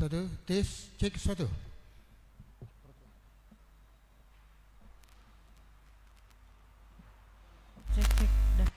Satu, tes, cek satu. Cek cek dah.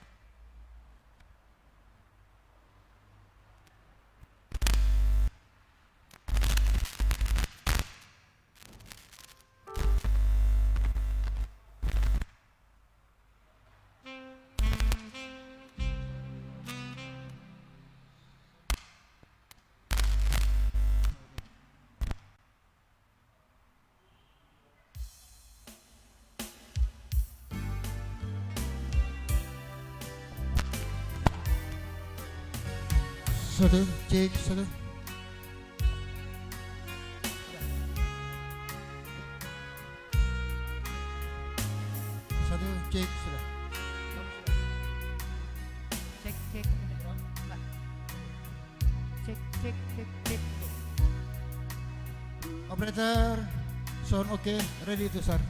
Satu, cek satu. Satu, cek sudah. Cek cek Mbak. Cek cek cek cek. Operator, sound oke, ready to start.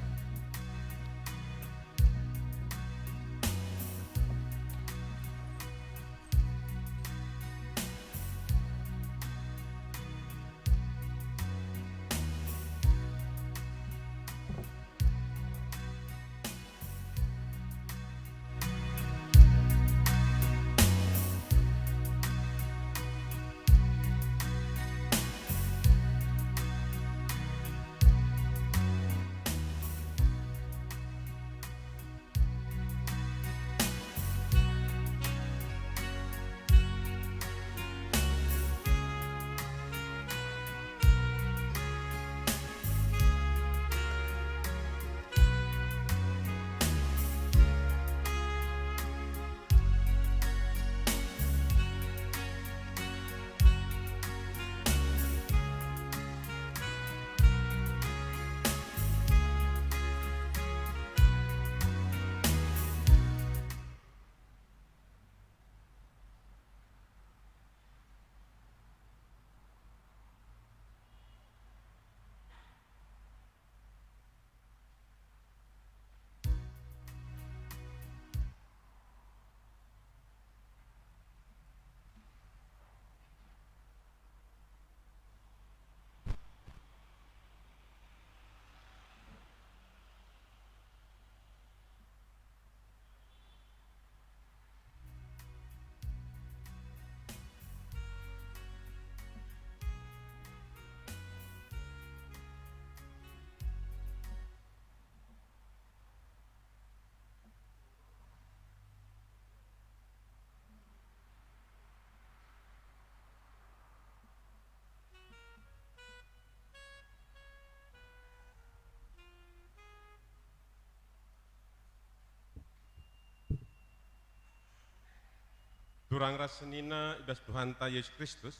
Durang rasenina ibas Tuhan ta Yesus Kristus,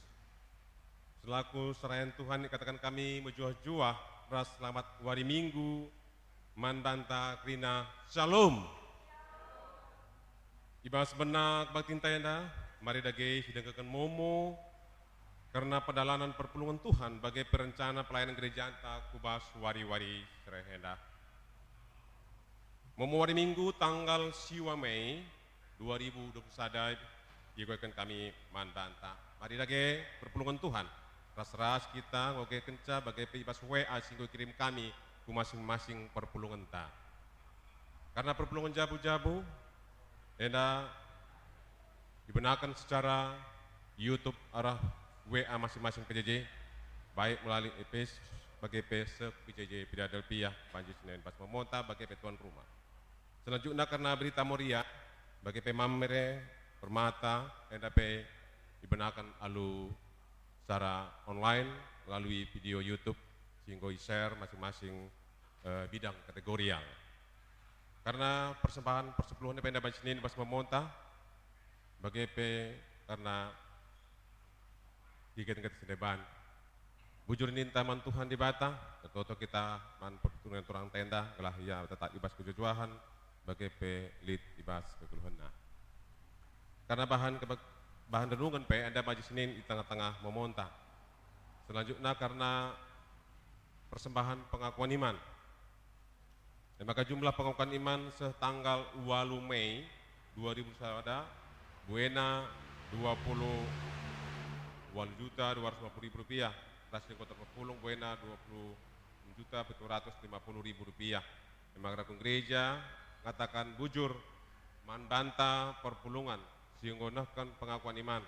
selaku serayan Tuhan dikatakan kami menjuah-juah ras selamat wari minggu, mandanta krina shalom. Ibas benak baktin tayanda, mari dage hidangkan momo, karena pedalanan perpulungan Tuhan bagai perencana pelayanan gereja anta kubas wari-wari serehenda. Momo wari minggu tanggal siwa Mei 2021 digunakan kami mandanta. Mari lagi perpulungan Tuhan. Ras-ras kita ngoge kenca bagai pibas WA singgo kirim kami ke masing-masing perpulungan ta. Karena perpulungan jabu-jabu enda dibenarkan secara YouTube arah WA masing-masing PJJ baik melalui EPS bagai PS PJJ Philadelphia Panji Senen Pas Memonta bagai tuan rumah. Selanjutnya karena berita Moria bagai pemamere permata NDP dibenarkan alu secara online melalui video YouTube sehingga share masing-masing bidang kategorial. Karena persembahan persepuluhan penda Senin pas memonta bagai karena tiga tingkat sedeban bujur nintaman Tuhan di Batang, toto kita man pertunjukan turang tenda gelah ya tetap ibas kejujuhan bagai lead ibas kekeluhan. Karena bahan renungan ada maju Senin di tengah-tengah memonta. Selanjutnya karena persembahan pengakuan iman. Dan maka jumlah pengakuan iman setanggal 8 Mei 2000 ada buena 20 juta 250.000 rupiah ras kota Perpulung buena 20.750.000 rupiah. Memang ragung gereja katakan bujur manbanta perpulungan singgonahkan pengakuan iman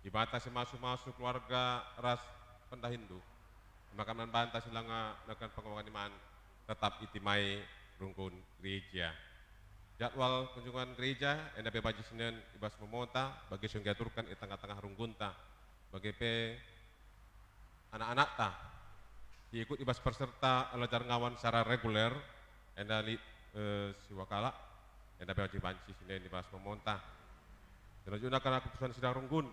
dibatasi masuk keluarga ras pendah Hindu maka manbanta silanga nakan pengakuan iman tetap itimai rungkun gereja. Jadwal kunjungan gereja enda bebaji Senin ibas memota bagi yang diaturkan di tengah-tengah runggunta bagi pe anak-anak ta diikut ibas peserta alajar ngawan secara reguler enda li siwakala enda bebaji banci Senin ibas memonta selanjutnya karena keputusan sidang runggun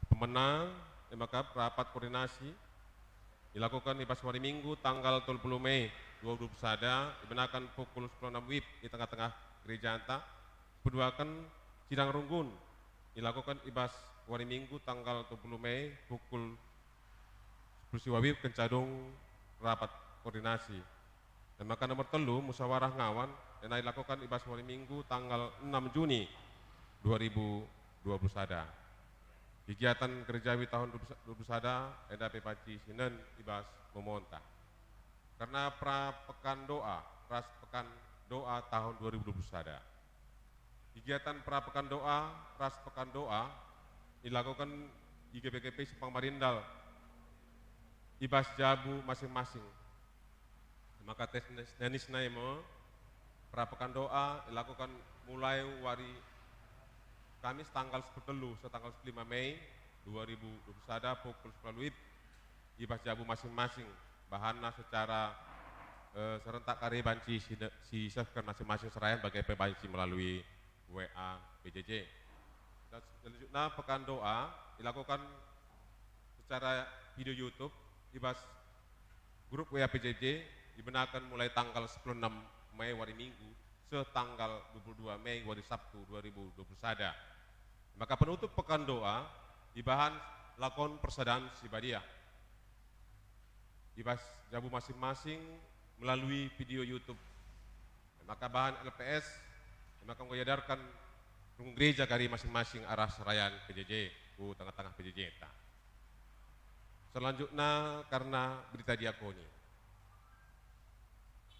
pemenang maka rapat koordinasi dilakukan ibas hari Minggu tanggal 30 Mei 2020 sada dibenarkan pukul 10.06 WIB di tengah-tengah gereja anta. Keduakan sidang runggun dilakukan ibas hari Minggu tanggal 30 Mei pukul 10 WIB kencadung rapat koordinasi. Dan maka nomor telu musyawarah ngawan dan dilakukan ibas hari Minggu tanggal 6 Juni 2020 sada. Kegiatan gerejawi tahun 2020 sada NDP Paci Sinen ibas memonta. Karena pra pekan doa, ras pekan doa tahun 2020 sada. Kegiatan pra pekan doa, ras pekan doa dilakukan di GPGP Simpang Marindal ibas jabu masing-masing. Maka tes nenis naimo pra pekan doa dilakukan mulai hari Kamis tanggal 10 setanggal 5 Mei 2020 sada pukul 10 WIB ibas jabu masing-masing bahanna secara serentak kari banci si sefkan masing-masing serayan bagai banci melalui WA PJJ. Dan selanjutnya pekan doa dilakukan secara video YouTube ibas grup WA PJJ dibenarkan mulai tanggal 16 Mei hari Minggu setanggal 22 Mei hari Sabtu 2020 sada. Maka penutup pekan doa dibahan lakon persaudaraan Sibadiah. Ibas jabu masing-masing melalui video YouTube. Maka bahan LPS, maka mengajarkan gereja kari masing-masing arah serayan PJJ, ku tengah-tengah PJJ. Selanjutnya karena berita diakoni.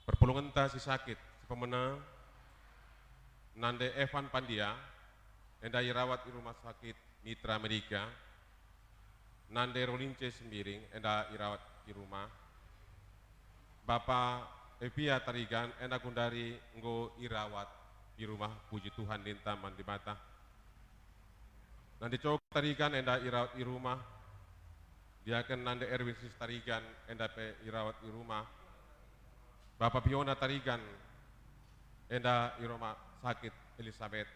Perpulungan ta si sakit, si pemenang Nande Evan Pandia, endai rawat di rumah sakit Mitra Medika, Nande Rolince Sembiring, endai rawat di rumah. Bapak Evia Tarigan, enda kundari nggo irawat di rumah puji Tuhan dinta mandi mata. Nande Cok Tarigan, enda irawat di rumah. Dia akan Nande Erwin Sis Tarigan, enda pe irawat di rumah. Bapak Piona Tarigan, enda di rumah sakit Elizabeth.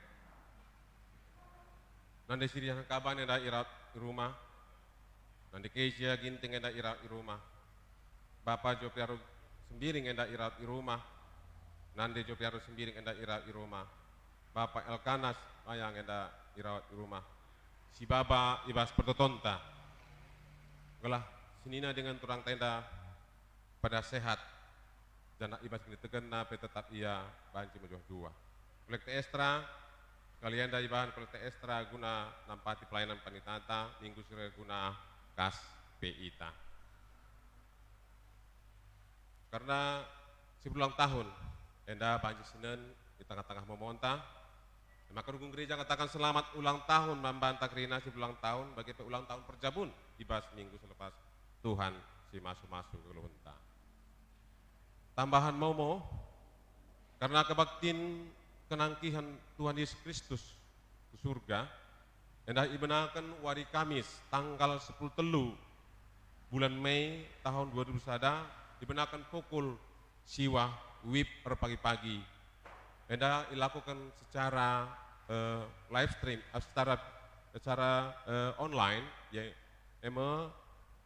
Nande Sirian Kaban, enda irawat di rumah. Nande Keisha Ginting, enda irawat di rumah. Bapak Jopiaro Sembiring enda irawat di rumah. Nande Jopiaro Sembiring enda irawat di rumah. Bapak Elkanas Mayang enda irawat di rumah. Si Baba ibas pertotonta. Gelah sinina dengan turang tenda pada sehat dan ibas kini tegena pe tetap ia banci menjual dua. Kolekte ekstra kalian dari bahan kolekte ekstra guna nampati pelayanan panitata minggu sore guna kas PITA. Karena sebulan tahun enda banci Senin di tengah-tengah memonta, maka rukun gereja katakan selamat ulang tahun membantah Rina sebulan tahun bagi ulang tahun perjabun ibas minggu selepas Tuhan si masuk-masuk ke lunta. Tambahan momo karena kebaktin kenangkihan Tuhan Yesus Kristus ke surga, enda ibenakan wari Kamis tanggal 10 telu bulan Mei tahun 2000 sada dibenarkan pukul siwa WIB per pagi-pagi. Enda dilakukan secara live stream, secara online, ya,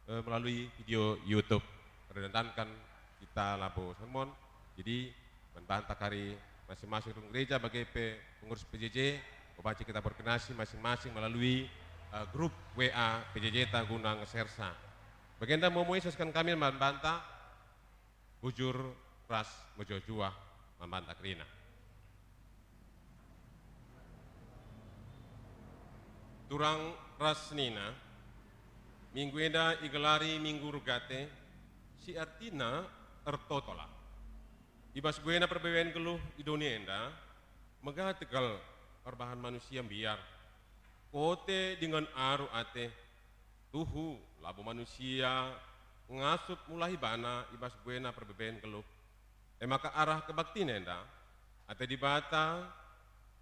melalui video YouTube. Redankan kita labo sermon. Jadi membantah kari masing-masing gereja bagi pengurus PJJ, membaca kita berkenasi masing-masing melalui grup WA PJJ Taguna Ngesersa. Bagenda momoi seskan kami membantah bujur ras mojojua membantah Rina. Turang ras nina minggu enda igelari minggu rugate, si artina ertotola. Ibas buena perbewen keluh di dunia enda, megah tegal perbahan manusia biar. Kote dengan aru ate, tuhu labu manusia, ngasup mulai bana ibas buena perbewen keluh. Maka arah kebakti enda, ate di bata,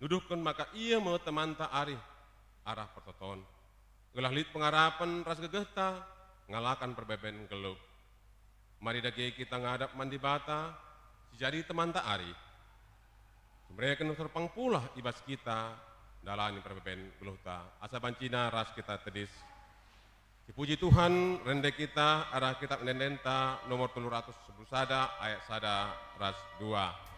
nuduhkan maka ia mau temanta ari, arah pertoton. Gelah lit pengarapan ras gegehta, ngalakan perbeben geluh. Mari dagi kita ngadap mandi bata, jadi teman tak ari. Mereka kena terpang pula ibas kita, dalani perbeben geluh ta. Asa bancina ras kita tedis. Dipuji Tuhan, rende kita, arah kitab nendenta nomor 310 sada, ayat sada, ras 2.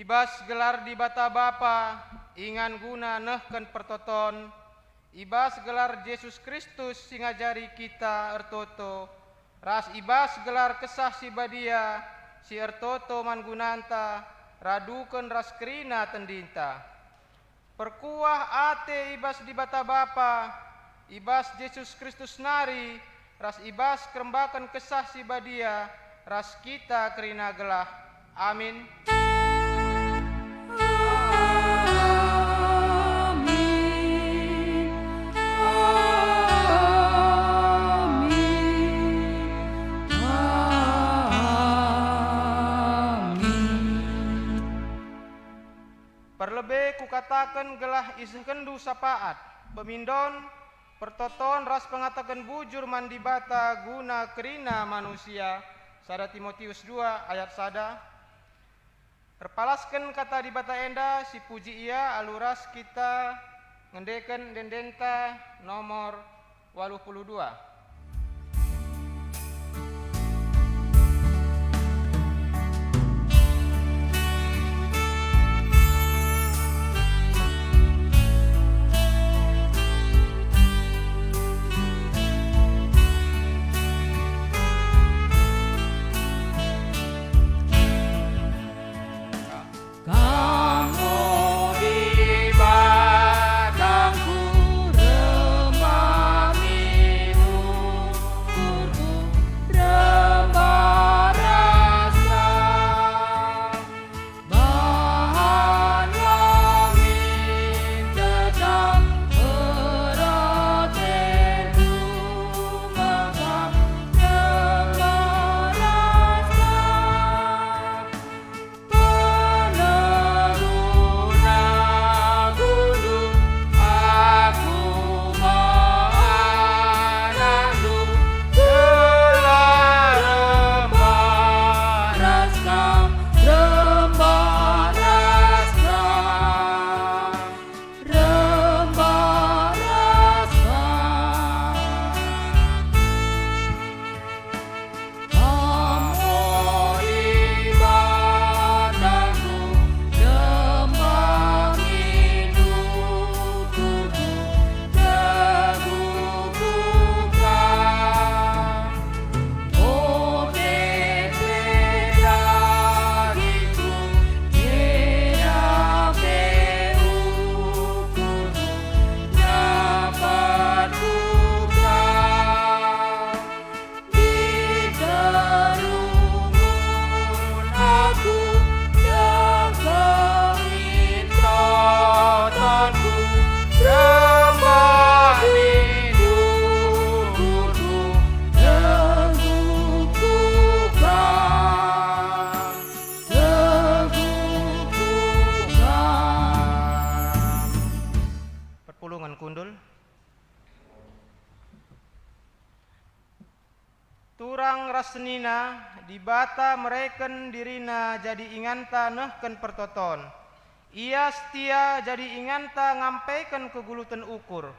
Ibas gelar di bata Bapa, ingan guna nehken pertoton. Ibas gelar Yesus Kristus singajari kita ertoto. Ras ibas gelar kesah si badia, si ertoto mangunanta, raduken ras kerina tendinta. Perkuah ate ibas di bata Bapa, ibas Yesus Kristus nari, ras ibas kerembakan kesah si badia, ras kita kerina gelah. Amin. Perlebe kukatakan gelah iskendu sapaat, pemindon, pertoton ras pengatakan bujur mandi bata guna kerina manusia. Sada Timotius 2 ayat sada. Perpalaskan kata di bata enda si puji ia aluras kita ngendeken dendenta nomor 82. Kamu di batangku remah rasnina dibata mereken dirina jadi inganta nehken pertoton. Ia setia jadi inganta ngampaikan kegulutan ukur.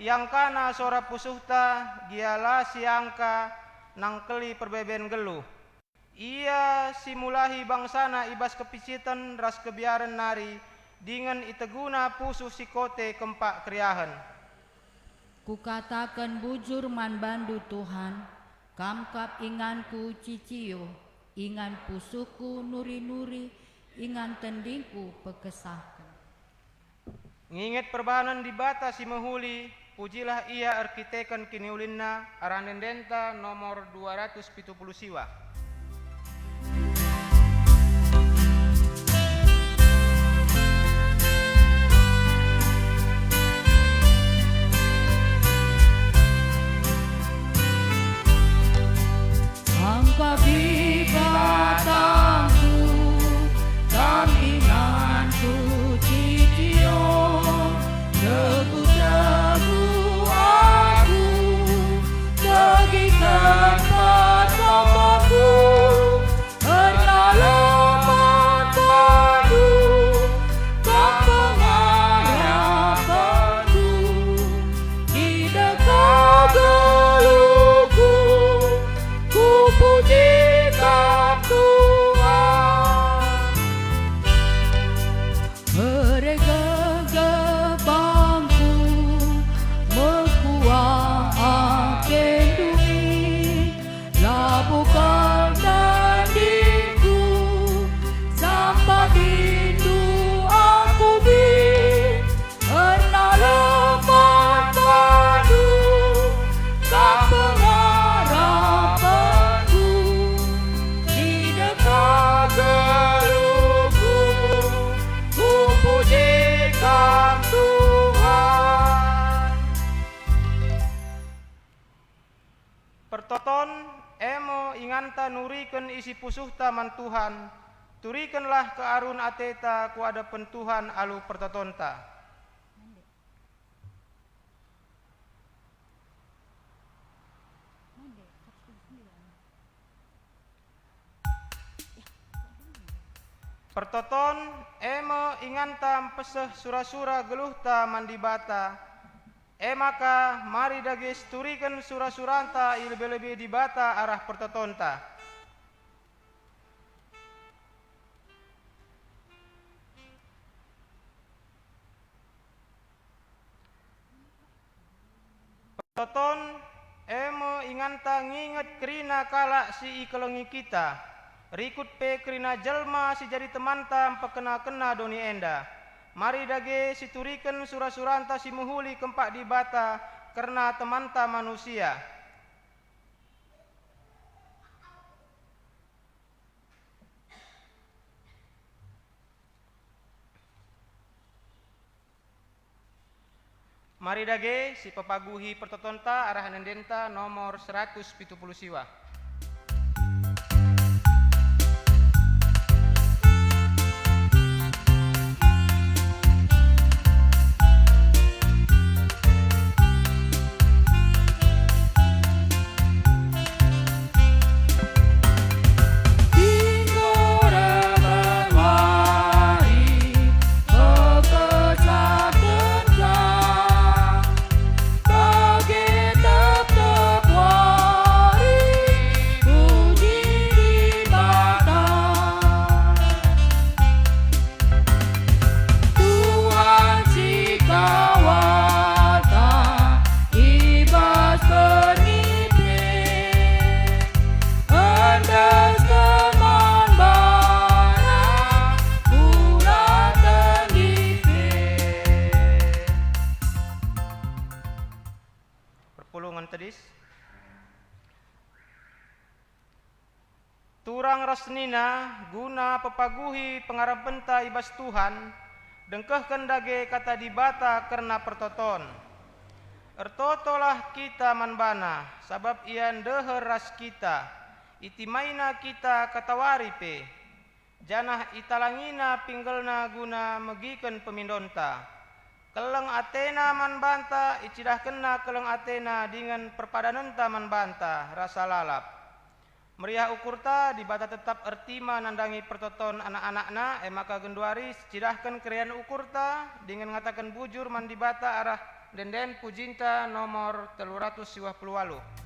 Yang kana sora pusuhta giala siangka nangkeli perbeben geluh. Ia simulahi bangsana ibas kepicitan ras kebiaran nari dengan iteguna pusuh sikote kempak kriahan. Kukatakan bujur man bandu Tuhan, kamkap inganku ciciyo, ingan pusuku nuri-nuri, ingan tendingku pekesahkan. Nginget perbahanan di bata si mehuli, pujilah ia arkitekan kiniulinna aranendenta nomor 270 siwa. Angka bibatangku, kam inganku ciciyo, teguh-teguh aku, tegikan patokanku, ernalaman padu, kam pengharapanku, di dekat geluhku, ku pujikan Tuhan. Mereka gebangku mekuang aken dumi, labukan nandingku sampai pintu aku bin, karena lemah padu kam pengharapanku, di dekat geluhku ku pujikan Tuhan. Pertoton emo inganta nuriken isi pusuh taman Tuhan, turikenlah ke arun ateta ku ada pentuhan alu pertotonta. Pertoton emo ingantam peseh sura-sura geluhta mandibata. Maka mari dagis turikan sura-suranta lebih-lebih dibata arah pertotonta. Pertoton emo inganta nginget kerina kala si ikelengi kita. Rikut pe kerina jelma si jadi temantam pekena-kena doni enda. Mari dage situriken sura-suranta si muhuli kempak di bata karena temanta manusia. Mari dage si pepaguhi pertotonta arah nendenta nomor 170 siwa. Turang rasnina guna pepaguhi pengarapenta ibas Tuhan, dengkeh kendage kata dibata karena pertoton. Ertotolah kita manbana, sabab ian deher ras kita, itimaina kita katawaripe, janah italangina pinggelna guna megiken pemindonta. Keleng Atena manbanta, icidah kena keleng Atena dengan perpadanenta manbanta, rasa lalap. Meriah ukurta di bata tetap ertima nandangi pertoton anak-anakna maka genduari cidahkan kerian ukurta dengan ngatakan bujur mandi bata arah denden pujinta nomor 328.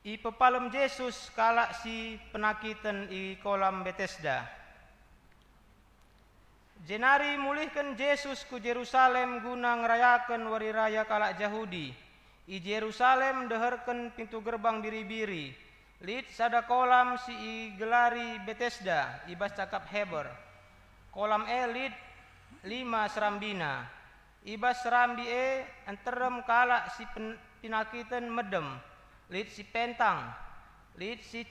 I pepalem Yesus kalak si penakitan i kolam Bethesda. Jenari mulihkan Yesus ku Yerusalem guna ngerayakan wari raya kalak Yahudi. I Yerusalem deherken pintu gerbang biri-biri. Lid sada kolam si i gelari Bethesda ibas cakap Heber. Kolam lid 5 serambina. Ibas serambi enterem kalak si penakitan medem. Lid si pentang, lid si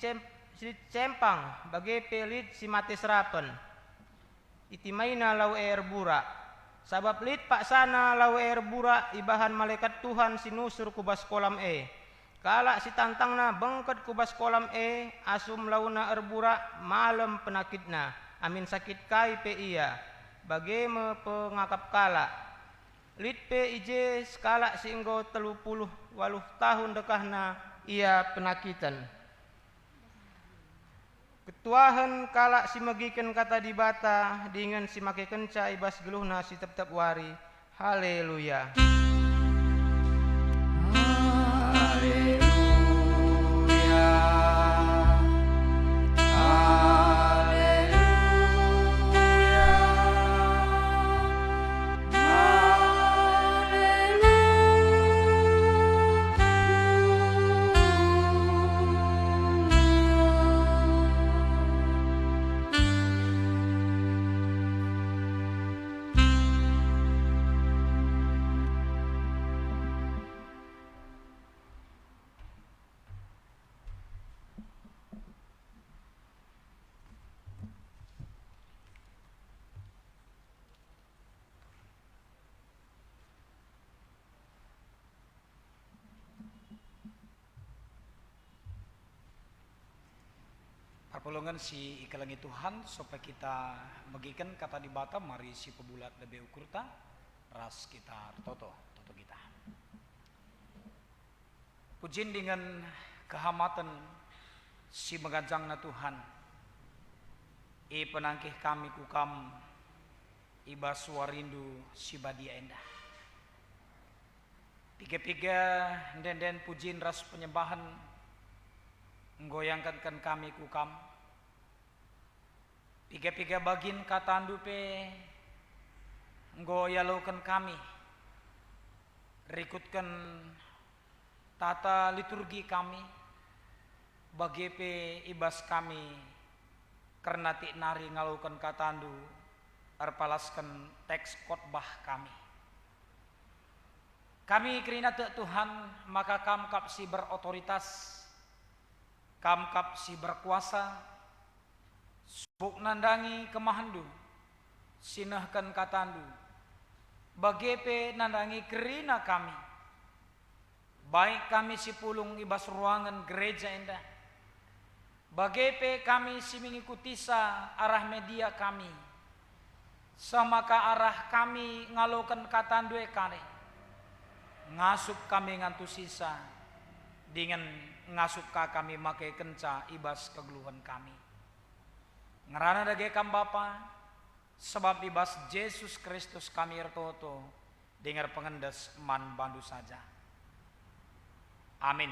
cempang, bagai pelit si mati serapen. Itimaina lau bura. Sabab lid pak sana lau bura ibahan malaikat Tuhan si nusur kubas kolam Kalak si tantangna bengket kubas kolam asum launa erbura malam penakitna. Amin sakit kai pe iya. Bagai me pengakap kalak. Lid pe ije skala si enggo 38 tahun dekahna ia penakitan. Ketuahan kalak si megiken kata di bata dengan si make kenca ibas geluhna si tep-tep wari. Haleluya. Perpulungan si ikalangi Tuhan supaya kita bagikan kata di bata mari si pebulat lebih ukurta ras kita toto kita. Pujin dengan kehamatan si megajangna Tuhan. I penangkih kami kukam iba suarindu si badia endah. Piga-piga den pujin ras penyembahan menggoyangkan kami kukam. Piga-piga bagin katandu pe nggoyalokan kami. Rikutkan tata liturgi kami. Bagi pe ibas kami karena tik nari ngalukan katandu arpalaskan teks khotbah kami. Kami kerina Tuhan maka kamkap si berotoritas, kamkap si berkuasa, subuk nandangi kemahandu, sinahkan katandu, bagepe nandangi kerina kami, baik kami si pulung ibas ruangan gereja endah, bagepe kami si mengikuti sa arah media kami, sama ka arah kami ngalokan katandu kare, ngasup kami ngantu sisa, dengan ngasup ka kami makai kenca ibas kegeluhan kami. Ngerana dage kam Bapa, sebab ibas Yesus Kristus kami ertoto, dengar pengendes man bandu saja. Amin.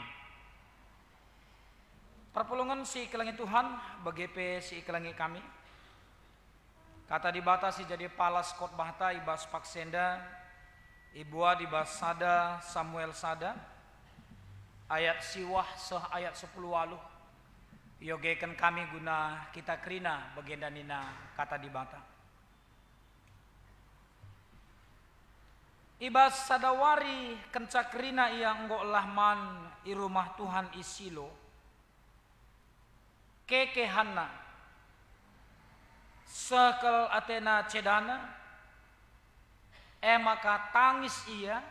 Perpulungan si ikelangi Tuhan, bagepe si ikelangi kami. Kata dibatasi jadi palas khotbah ta ibas paksenda, ibua dibas sada Samuel sada, ayat siwah seh ayat 10 waluh. Yogekan kami guna kita kerina bagenda nina kata dibata. Ibas sadawari kenca kerina ia enggo lahman i rumah Tuhan isilo. Kekehanna sekel Athena cedana maka tangis ia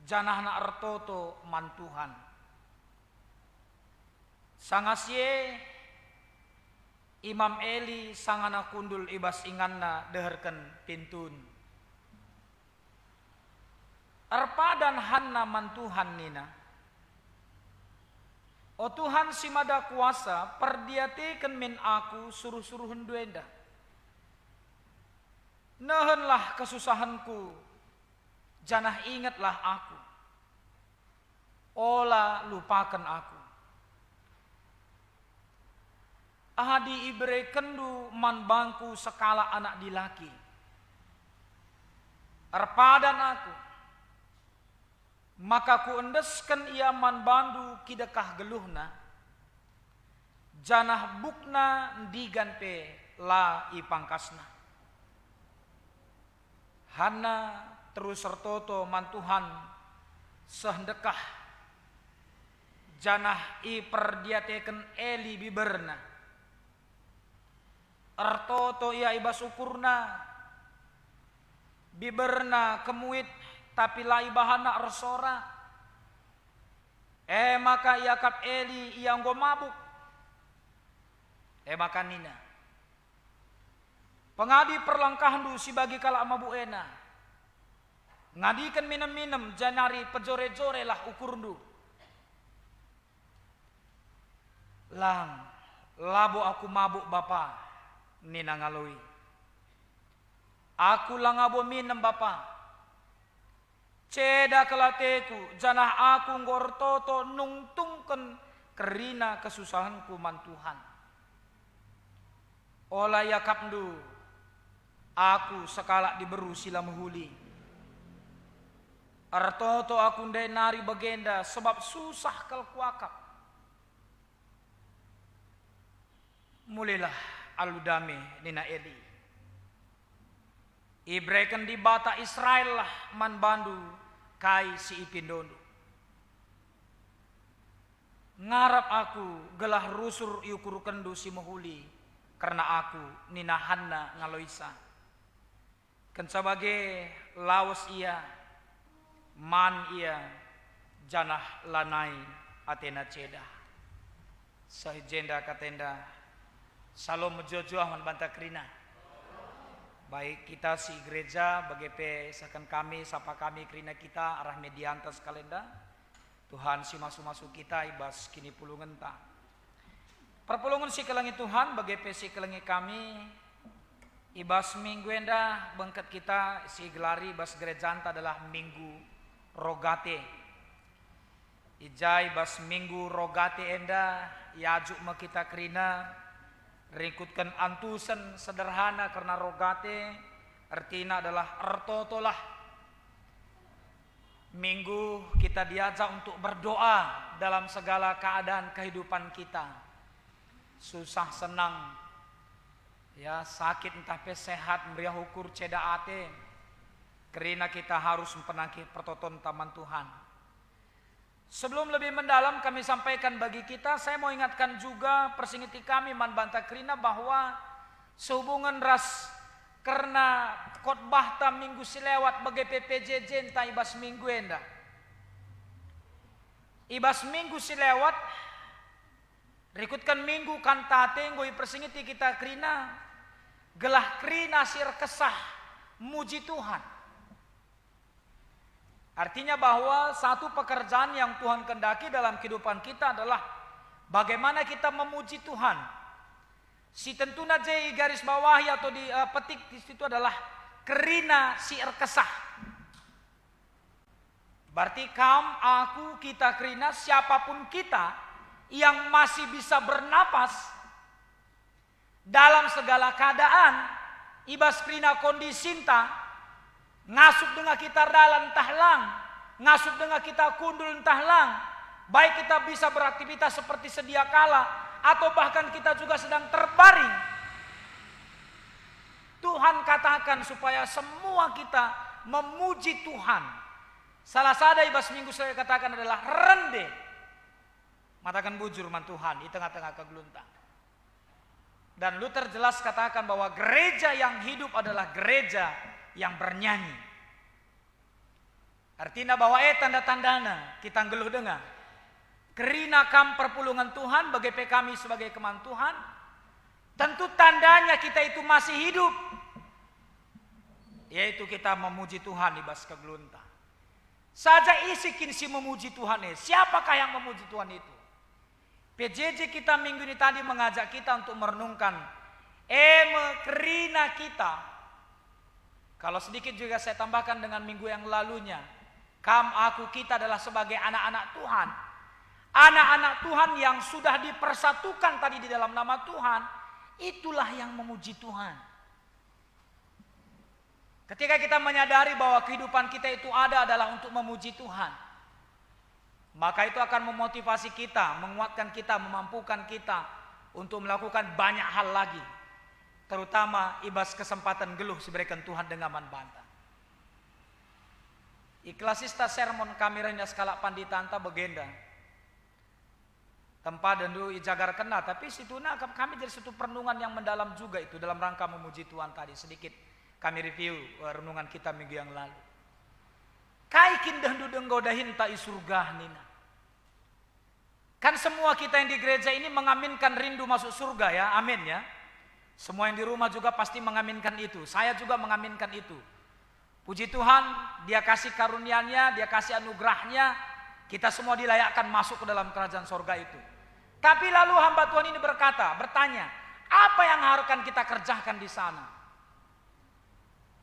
janahna ertoto man Tuhan. Sangasye Imam Eli sangana kundul ibas inganna deherken pintun. Arpadan hanna man Tuhan nina. O Tuhan si mada kuasa perdiateken min aku suruh-suruhun duenda. Nehenlah kesusahanku, janah ingatlah aku. Ola lupakan aku. Ahadi ibre kendu man bangku sekala anak dilaki. Arpadan aku. Maka ku endeskan ia man bandu kidekah geluhna. Janah bukna diganpe la ipangkasna. Hana terus sertoto man Tuhan sehendekah. Janah i perdiateken Eli biberna. Ertoto ia ibas ukurna. Biberna kemuit tapi lai bahana resora. Maka yakap Eli ia nggo mabuk. Maka nina. Pengadi perlangkahan du si bagi kala mabu ena. Ngadikan minum-minum janari pejore-jore lah ukurdu. Lang, labo aku mabuk Bapa, nina ngalui. Aku lang abo minum Bapa. Ceda kelateku, janah aku ngortoto nungtungken kerina kesusahanku man Tuhan. Ola yakapndu, aku sekala diberu sila mehuli. Artoto aku ndai nari bagenda sebab susah kal kuakap. Mulailah aludame nina Eli. Ibreken di bata Israel lah man bandu kai si ipindondo. Ngarap aku gelah rusur iukur kendu si mehuli karena aku nina Hanna ngaloisa. Kenca bage lawas ia man ia janah lanai Athena ceda. Sahijenda katenda Salam mejojo aman banta krina. Baik kita si gereja BGP sakan kami sapa kami krina kita arah mediantas kalenda. Tuhan si masuk kita ibas kini pulungan ta. Perpulungan si kelangi Tuhan BGP si kelangi kami ibas minggu enda bengket kita si gelari ibas gerejanta adalah minggu rogate. Ijai ibas minggu rogate enda yajuk me kita krina rikutkan antusen sederhana karena rogate artinya adalah ertotolah. Minggu kita diajak untuk berdoa dalam segala keadaan kehidupan kita. Susah senang, ya sakit entah sehat meriah ukur ceda ate. Karena kita harus mempenangki pertoton taman Tuhan. Sebelum lebih mendalam kami sampaikan bagi kita, saya mau ingatkan juga persingiti kami man banta krina bahwa sehubungan ras karena khotbah ta minggu silewat bagi PPJJ entah ibas minggu enda. Ibas minggu silewat rikutkan minggu kantate ngoi persingiti kita krina gelah krina sir kesah muji Tuhan. Artinya bahwa satu pekerjaan yang Tuhan kendaki dalam kehidupan kita adalah bagaimana kita memuji Tuhan. Si tentunya J garis bawahi atau di petik di situ adalah kerina si erkesah. Berarti aku, kita kerina siapapun kita yang masih bisa bernapas dalam segala keadaan ibas kerina kondisi cinta ngasup dengan kita dalam tahlang, ngasup dengan kita kundul tahlang, baik kita bisa beraktivitas seperti sedia kala atau bahkan kita juga sedang terbaring. Tuhan katakan supaya semua kita memuji Tuhan. Salah satu ibas minggu saya katakan adalah rende. Matakan bujur man Tuhan di tengah-tengah kegeluntang. Dan Luther jelas katakan bahwa gereja yang hidup adalah gereja yang bernyanyi. Artinya bahwa tanda-tandana kita ngeluh dengar. Kerina kam perpulungan Tuhan bagi kami sebagai keman Tuhan, tentu tandanya kita itu masih hidup, yaitu kita memuji Tuhan di bas kegelunta. Saja isikin si memuji Tuhan siapakah yang memuji Tuhan itu? PJJ kita minggu ini tadi mengajak kita untuk merenungkan kerina kita. Kalau sedikit juga saya tambahkan dengan minggu yang lalunya, aku kita adalah sebagai anak-anak Tuhan. Anak-anak Tuhan yang sudah dipersatukan tadi di dalam nama Tuhan, itulah yang memuji Tuhan. Ketika kita menyadari bahwa kehidupan kita itu adalah untuk memuji Tuhan, maka itu akan memotivasi kita, menguatkan kita, memampukan kita untuk melakukan banyak hal lagi. Terutama ibas kesempatan geluh diberikan Tuhan dengan bantah. Ikhlasista sermon kami rendah skala panditanta begenda. Tempat dan dulu ijagar kena, tapi situna kami jadi satu perenungan yang mendalam juga itu dalam rangka memuji Tuhan tadi. Sedikit kami review renungan kita minggu yang lalu. Kaikin dan denggodahin tai surga nina. Kan semua kita yang di gereja ini mengaminkan rindu masuk surga ya, amin ya. Semua yang di rumah juga pasti mengaminkan itu. Saya juga mengaminkan itu. Puji Tuhan, Dia kasih karunia-Nya, Dia kasih anugerahnya. Kita semua dilayakkan masuk ke dalam kerajaan sorga itu. Tapi lalu hamba Tuhan ini bertanya, apa yang haruskan kita kerjakan di sana?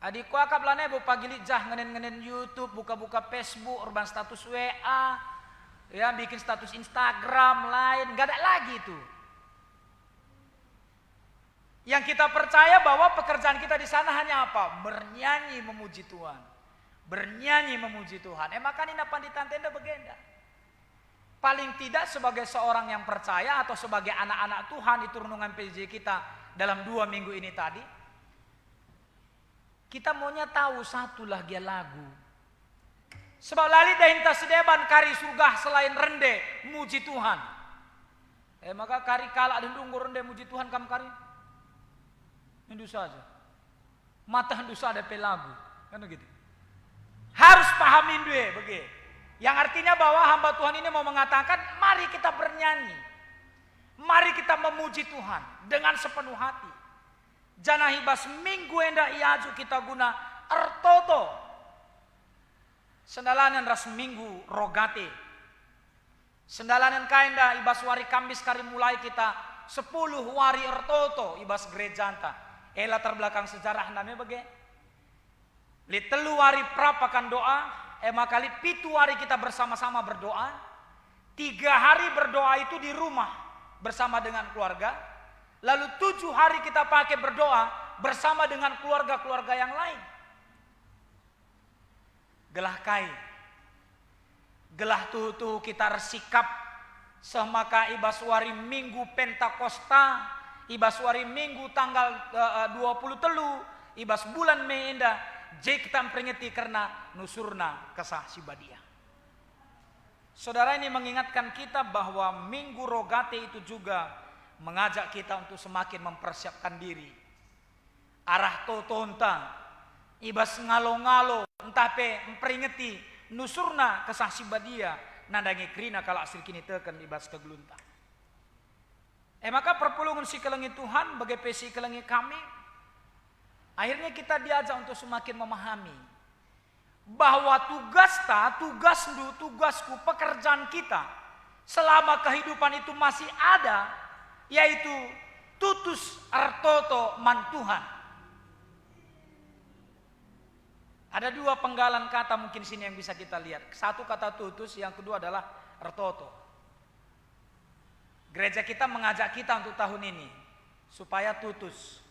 Adikku akap lane bu pagi lijah ngenen YouTube, buka-buka Facebook, urban status WA, ya bikin status Instagram lain, nggak ada lagi itu. Yang kita percaya bahwa pekerjaan kita di sana hanya apa? Bernyanyi memuji Tuhan, bernyanyi memuji Tuhan. Maka ini panditan tenda begenda. Paling tidak sebagai seorang yang percaya atau sebagai anak-anak Tuhan itu renungan PJ kita dalam 2 minggu ini tadi. Kita maunya tahu satu lagi lagu. Sebab lali dahinta sedeban kari surga selain rende muji Tuhan. Maka kari kalak dan dunggu rende muji Tuhan kam kari. Hindu saja. Mata hindu saja pe lagu. Kan begitu. Harus pahamin dua begitu. Yang artinya bahwa hamba Tuhan ini mau mengatakan, mari kita bernyanyi. Mari kita memuji Tuhan dengan sepenuh hati. Jana hibas minggu enda iaju kita guna ertoto. Sendalanan ras minggu rogate. Sendalanan kaenda ibas wari kambis kari mulai kita 10 wari ertoto ibas gereja anta. Latar belakang sejarah namanya bagai. Li telu wari prapakan doa. Kali 7 hari kita bersama-sama berdoa. 3 hari berdoa itu di rumah bersama dengan keluarga. Lalu 7 hari kita pakai berdoa bersama dengan keluarga-keluarga yang lain. Gelah kai. Gelah tuh kita resikap. Semaka ibaswari minggu Pentakosta. Ibaswari minggu tanggal 20 telu. Ibas bulan Mei indah. Jek kita memperingati karena nusurna kesah sibadia. Saudara, ini mengingatkan kita bahwa Minggu Rogate itu juga mengajak kita untuk semakin mempersiapkan diri. Arah totonta, ibas ngalo-ngalo, entah pe memperingati nusurna kesah sibadia, nandangi krina kalau asli kini teken ibas kegelunta. Maka perpulungan si kelengi Tuhan bagai pesi kelengi kami, akhirnya kita diajak untuk semakin memahami bahwa tugasku, pekerjaan kita selama kehidupan itu masih ada, yaitu tutus artoto man Tuhan. Ada 2 penggalan kata mungkin sini yang bisa kita lihat. Satu kata tutus, yang kedua adalah artoto. Gereja kita mengajak kita untuk tahun ini supaya tutus.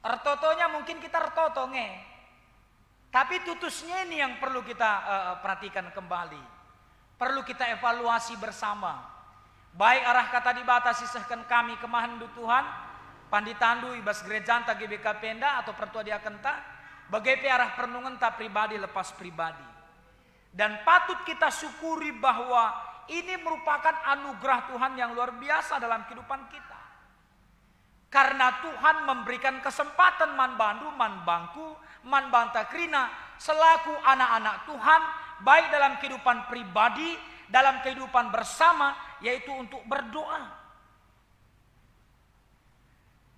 Artotonya mungkin kita artoto nge. Tapi tutusnya ini yang perlu kita perhatikan kembali. Perlu kita evaluasi bersama. Baik arah kata dibatasi sehkan kami kemahandu Tuhan, panditandu ibas gereja anta GBK Penda atau pertua diakenta, bagai arah perenungan tak pribadi lepas pribadi. Dan patut kita syukuri bahwa ini merupakan anugerah Tuhan yang luar biasa dalam kehidupan kita. Karena Tuhan memberikan kesempatan man bandu, man bangku, man banta krina selaku anak-anak Tuhan, baik dalam kehidupan pribadi, dalam kehidupan bersama, yaitu untuk berdoa.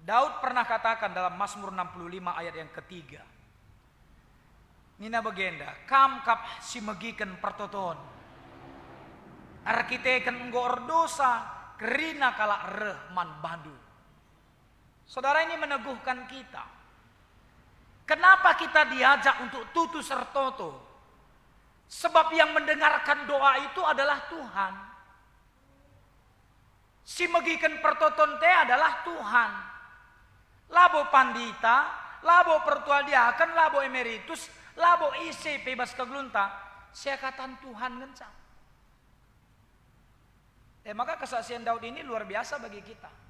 Daud pernah katakan dalam Mazmur 65 ayat yang ketiga, Nina bagenda, kam kap simegiken pertoton, arkiteken enggo ordosa, kerina kala reh man bandu. Saudara, ini meneguhkan kita. Kenapa kita diajak untuk tutus sertoto? Sebab yang mendengarkan doa itu adalah Tuhan. Si megiken pertoton te adalah Tuhan. Labo pandita, labo pertua diaken, labo emeritus, labo isi bebas kegelunta, sekatan Tuhan ngencang. Maka kesaksian Daud ini luar biasa bagi kita.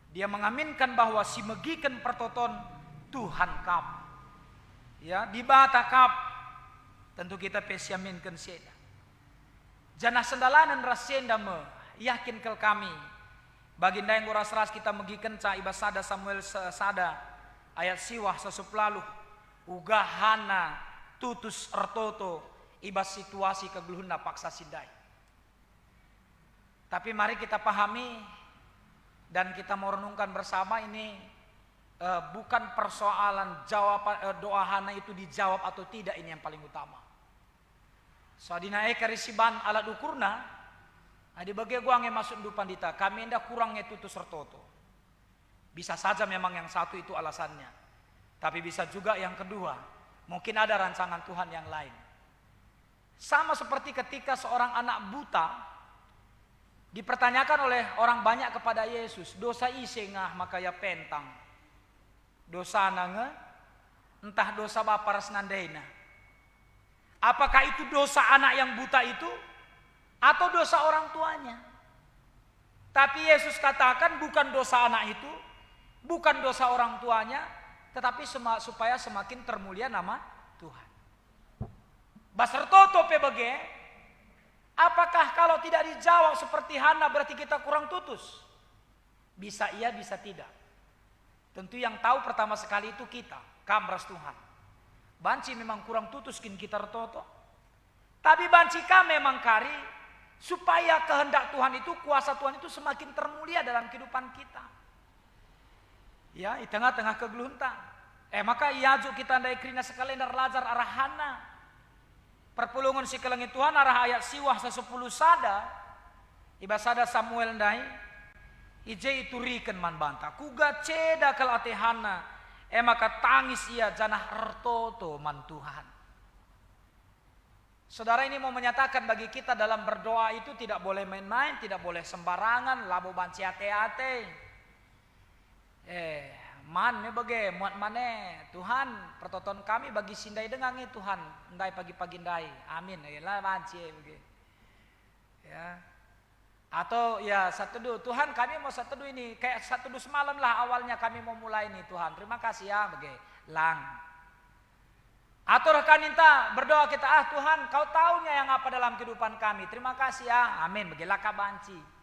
Dia mengaminkan bahwa si megiken pertoton Tuhan kap. Ya, di bata kap. Tentu kita pesiaminkan seda. Janah sendalanan rasenda me yakin kel kami. Baginda yang ras kita megiken ca ibas sada Samuel sada ayat siwah sesuplalu ugahana tutus ertoto ibas situasi kegeluhna paksa sidai. Tapi mari kita pahami dan kita mau renungkan bersama ini bukan persoalan jawaban doa hana itu dijawab atau tidak, ini yang paling utama. Sadina karisiban alat ukurna, adi bagi gua nge masuk du pandita, kami ndak kurangnya tutus sertoto. Bisa saja memang yang satu itu alasannya, tapi bisa juga yang kedua, mungkin ada rancangan Tuhan yang lain. Sama seperti ketika seorang anak buta dipertanyakan oleh orang banyak kepada Yesus, dosa ise ngah maka ya pentang. Dosa nanga, entah dosa bapa resnandaina. Apakah itu dosa anak yang buta itu atau dosa orang tuanya? Tapi Yesus katakan bukan dosa anak itu, bukan dosa orang tuanya, tetapi supaya semakin termulia nama Tuhan. Basertoto pebege. Apakah kalau tidak dijawab seperti Hana berarti kita kurang tutus? Bisa iya, bisa tidak. Tentu yang tahu pertama sekali itu kita, kamras Tuhan. Banci memang kurang tutus kin kita retoto. Tapi banci ka memang kari Supaya kehendak Tuhan itu, kuasa Tuhan itu semakin termulia dalam kehidupan kita. Ya, di tengah-tengah kegeluntan. Maka iajuk kita andai kerina sekalian dar lajar arah hana. Perpulungan si kelengit Tuhan arah ayat siwah 10 sada. Iba sada Samuel ndai. Ije iturikan man banta. Kuga ceda kal ate hana. Maka tangis ia janah ertoto man Tuhan. Saudara, ini mau menyatakan bagi kita dalam berdoa itu tidak boleh main-main, tidak boleh sembarangan, labo banci ate-ate. Man bage muat mane Tuhan pertoton kami bagi sindai dengangi Tuhan ndai pagi-pagi ndai. Amin. Lah banci bage. Ya. Atau ya satudu Tuhan kami mau satudu ini kayak satudu semalam lah awalnya kami mau mulai ini Tuhan. Terima kasih ya bage. Lang. Atau rekan minta berdoa kita, Tuhan kau taunya yang apa dalam kehidupan kami. Terima kasih ya. Amin. Bagi laka banci.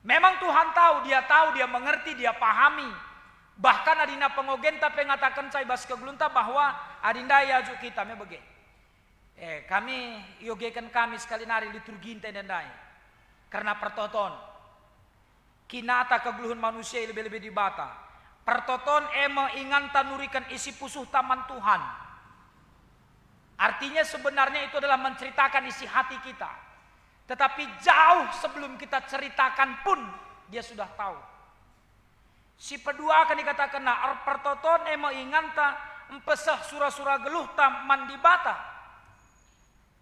Memang Tuhan tahu, dia mengerti, dia pahami. Bahkan adina pengogenta pengatakan saya bas kegelunta bahwa adinda yajuk kita mebege. Kami yogekan kami sekali nari liturgi intendendai. Karena pertoton. Kinata kegeluhan manusia lebih-lebih dibata. Pertoton ingan tanurikan isi pusuh taman Tuhan. Artinya sebenarnya itu adalah menceritakan isi hati kita. Tetapi jauh sebelum kita ceritakan pun dia sudah tahu. Si pedua akan dikatakan pertoton inganta empesah surah-surah geluh taman dibata.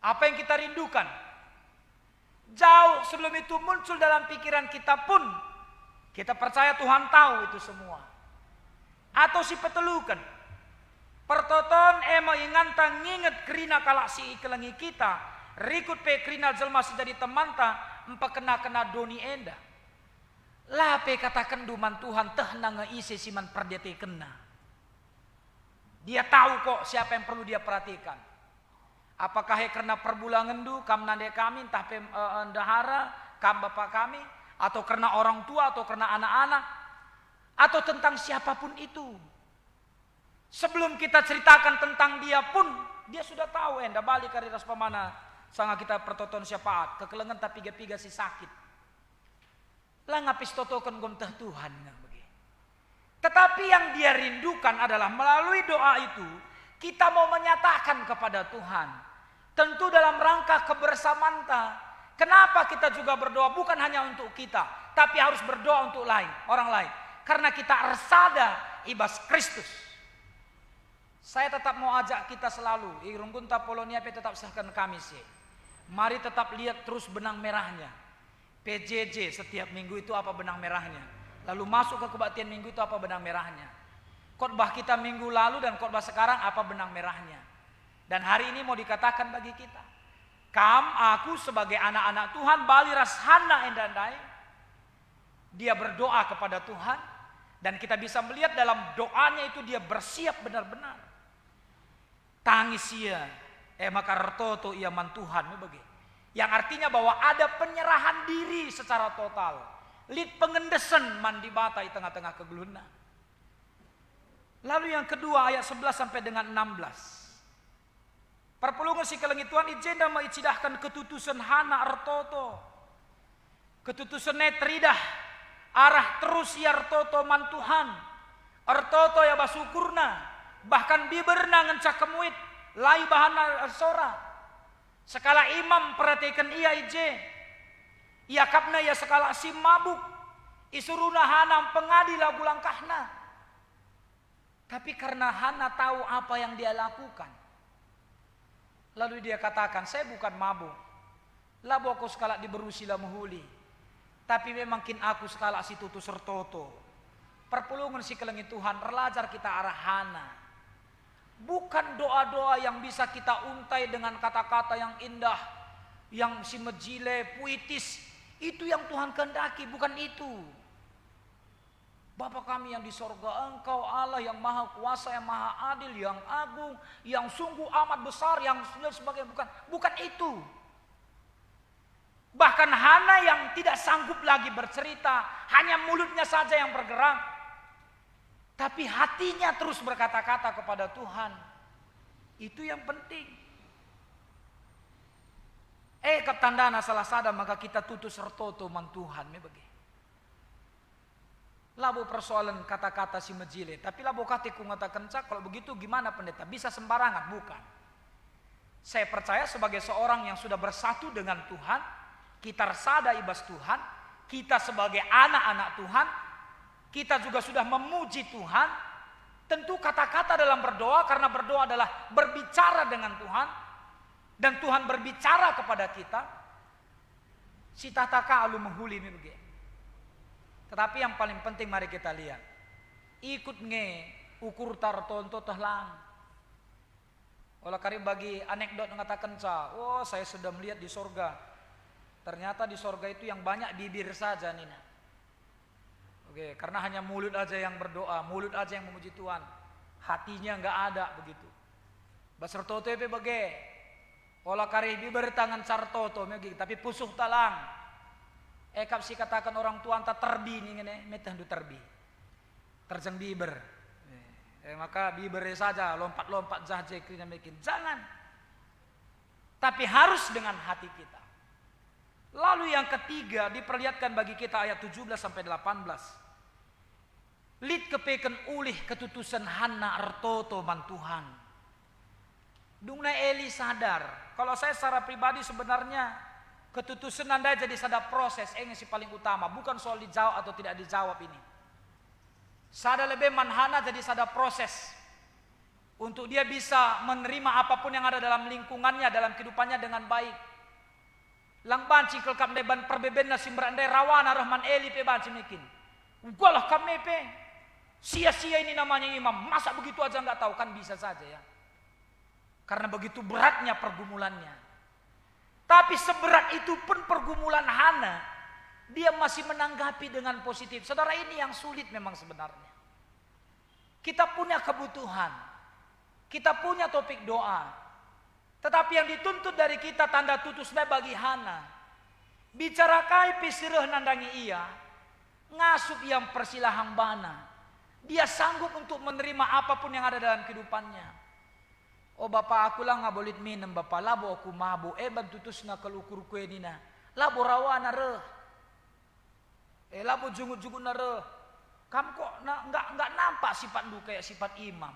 Apa yang kita rindukan? Jauh sebelum itu muncul dalam pikiran kita pun kita percaya Tuhan tahu itu semua. Atau si petelukan pertoton inganta nginget kerina kalak si ikelengi kita. Rikut pe krina jelma jadi temanta empakena doni enda. Lah pe katakan duman Tuhan teh na ngeisi siman perdete kena. Dia tahu kok siapa yang perlu dia perhatikan. Apakah karena perbulangan du kam nande kami entah pe endahara kam bapak kami atau karena orang tua atau karena anak-anak atau tentang siapapun itu. Sebelum kita ceritakan tentang dia pun dia sudah tahu enda balik kari ras pamana. Sanga kita pertoton syafaat, kekelengan tapi piga si sakit. Lah ngapis totokan gontah Tuhan bagi. Tetapi yang dia rindukan adalah melalui doa itu kita mau menyatakan kepada Tuhan. Tentu dalam rangka kebersamaan. Kenapa kita juga berdoa bukan hanya untuk kita, tapi harus berdoa untuk orang lain. Karena kita ersada ibas Kristus. Saya tetap mau ajak kita selalu, Irunggunta Polonia tetap sahkan kami sih. Mari tetap lihat terus benang merahnya. PJJ setiap minggu itu apa benang merahnya. Lalu masuk ke kebaktian minggu itu apa benang merahnya. Khotbah kita minggu lalu dan khotbah sekarang apa benang merahnya. Dan hari ini mau dikatakan bagi kita. Aku sebagai anak-anak Tuhan bali rashana endandai. Dia berdoa kepada Tuhan. Dan kita bisa melihat dalam doanya itu dia bersiap benar-benar. Tangis ia. Maka retoto ia man Tuhan bagi. Yang artinya bahwa ada penyerahan diri secara total. Lid pengendesan man dibata di tengah-tengah kegeluna. Lalu yang kedua ayat 11 sampai dengan 16. Perpulungan si kelengit Tuhan ijenda maicidahkan ketutusan hana retoto. Ketutusan netridah arah terus ya retoto man Tuhan. Retoto ya basukurna. Bahkan biberna ngencak kemuit. Lai bahana sora. Sekala imam perhatikan ia ije. Ia kapna ya sekala si mabuk. Isuruna hanam pengadi lagu langkahna. Tapi karena Hana tahu apa yang dia lakukan. Lalu dia katakan, saya bukan mabuk. Labo aku sekala diberusi lah muhuli. Tapi memang kin aku sekala si tutu sertoto. Perpulungan si kelengit Tuhan. Relajar kita arah Hana. Bukan doa-doa yang bisa kita untai dengan kata-kata yang indah, yang si mejile, puitis. Itu yang Tuhan kehendaki, bukan itu. Bapa kami yang di sorga, Engkau Allah yang maha kuasa, yang maha adil, yang agung, yang sungguh amat besar, yang sebagainya. Bukan itu. Bahkan Hana yang tidak sanggup lagi bercerita, hanya mulutnya saja yang bergerak. Tapi hatinya terus berkata-kata kepada Tuhan. Itu yang penting. kap tandana salah sada maka kita tutus sertoto man Tuhan me bagi. Labo persoalan kata-kata si mejile, tapi labo kate ku ngatakan cak, kalau begitu gimana pendeta? Bisa sembarangan? Bukan. Saya percaya sebagai seorang yang sudah bersatu dengan Tuhan, kita sada ibas Tuhan, kita sebagai anak-anak Tuhan, kita juga sudah memuji Tuhan. Tentu kata-kata dalam berdoa, karena berdoa adalah berbicara dengan Tuhan, dan Tuhan berbicara kepada kita. Si tataka alu menghuli begini. Tetapi yang paling penting mari kita lihat. Ikut nge ukur tar tonto tehlang. Olah kari bagi anekdot mengatakan oh saya sudah melihat di sorga. Ternyata di sorga itu yang banyak bibir saja Nina. Oke, karena hanya mulut aja yang berdoa, mulut aja yang memuji Tuhan. Hatinya enggak ada begitu. Basar toto pe bage. Olah kari bibir tangan sartoto tapi pusuh talang. Kap si katakan orang tua anta terbi nih ngene, metandu terbi. Terjang biber. Maka bibernya saja lompat-lompat saja krina bikin. Jangan. Tapi harus dengan hati kita. Lalu yang ketiga diperlihatkan bagi kita ayat 17 sampai 18. Lid kepeken ulih ketutusan Hana artoto man Tuhan. Dungna Eli sadar. Kalau saya secara pribadi sebenarnya ketutusan Anda jadi sada proses yang si paling utama, bukan soal dijawab atau tidak dijawab ini. Sada lebih manhana jadi sada proses untuk dia bisa menerima apapun yang ada dalam lingkungannya, dalam kehidupannya dengan baik. Lang banci kelkam deban perbeben na simbrandai rawana rahman Eli pe banci mikin. Ugalah kami pe. Sia-sia ini namanya imam. Masa begitu aja nggak tahu? Kan bisa saja ya. Karena begitu beratnya pergumulannya. Tapi seberat itu pun pergumulan Hana, dia masih menanggapi dengan positif. Saudara, ini yang sulit memang sebenarnya. Kita punya kebutuhan, kita punya topik doa. Tetapi yang dituntut dari kita tanda tutusnya bagi Hana. Bicara kai pisireh nandangi ia, ngasup yang persilahang bana. Dia sanggup untuk menerima apapun yang ada dalam kehidupannya. Oh bapak aku lah nggak boleh minum bapak, labo aku mabuk, bantutus na kelukur kue nina, labo rawa nare, labo jungut-jungut nare, kamu kok nggak nampak sifat lu kayak sifat imam,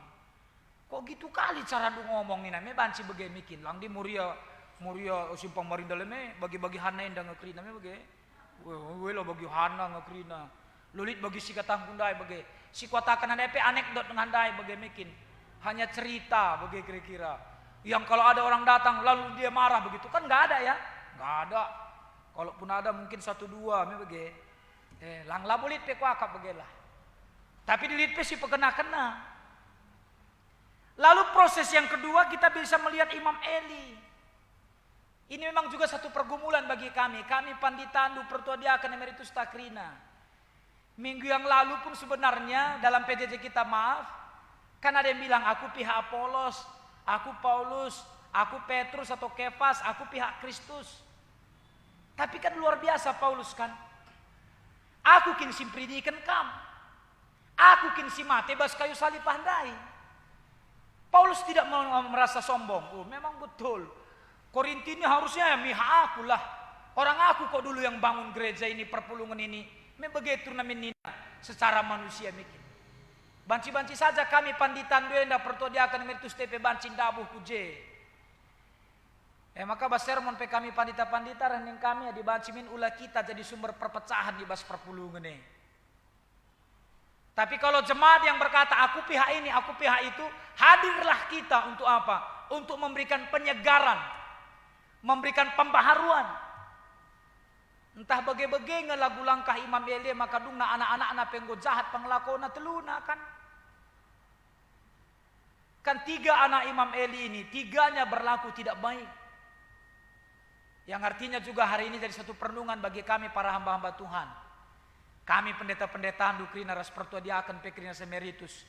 kok gitu kali cara lu ngomong nina, me banci bagi mikin, lang di muria simpang marinda leme, bagi hana yang ngekrina me bagi, we lo bagi hana ngekrina, lulit bagi si katang kundai bagi, si katakan ada anekdot ngandai bagi mikin. Hanya cerita bagi kira-kira. Yang kalau ada orang datang lalu dia marah begitu kan nggak ada ya, nggak ada. Kalaupun ada mungkin 1-2 bagi. Lang labulit pe kuakap bagilah. Tapi dilit pe si pekena-kena. Lalu proses yang kedua kita bisa melihat Imam Eli. Ini memang juga satu pergumulan bagi kami. Kami panditandu pertua diaken emeritus takrina. Minggu yang lalu pun sebenarnya dalam PJJ kita kan ada yang bilang aku pihak Apolos, aku Paulus, aku Petrus atau Kefas, aku pihak Kristus. Tapi kan luar biasa Paulus kan. Aku kin simpridikan kam. Aku kin simate bas kayu salib pandai. Paulus tidak merasa sombong. Oh memang betul. Korinti ini harusnya ya miha aku lah. Orang aku kok dulu yang bangun gereja ini, perpulungan ini. Membegitu turnamen nina secara manusia mikir. Banci-banci saja kami panditan duenda pertodiakan emeritus TP banci dabuh kuje. Maka bas sermon pe kami pandita-pandita rening kami di banci min ulah kita jadi sumber perpecahan di bas perpulungan ini. Tapi kalau jemaat yang berkata aku pihak ini, aku pihak itu, hadirlah kita untuk apa? Untuk memberikan penyegaran, memberikan pembaharuan. Entah bagai-bagai ngelagu langkah Imam Eli maka dungna anak-anak penggo jahat penglakona teluna kan. Kan 3 anak Imam Eli ini, 3-nya berlaku tidak baik. Yang artinya juga hari ini jadi satu perenungan bagi kami para hamba-hamba Tuhan. Kami pendeta-pendeta dukrina ras pertua diaken pekrina semeritus.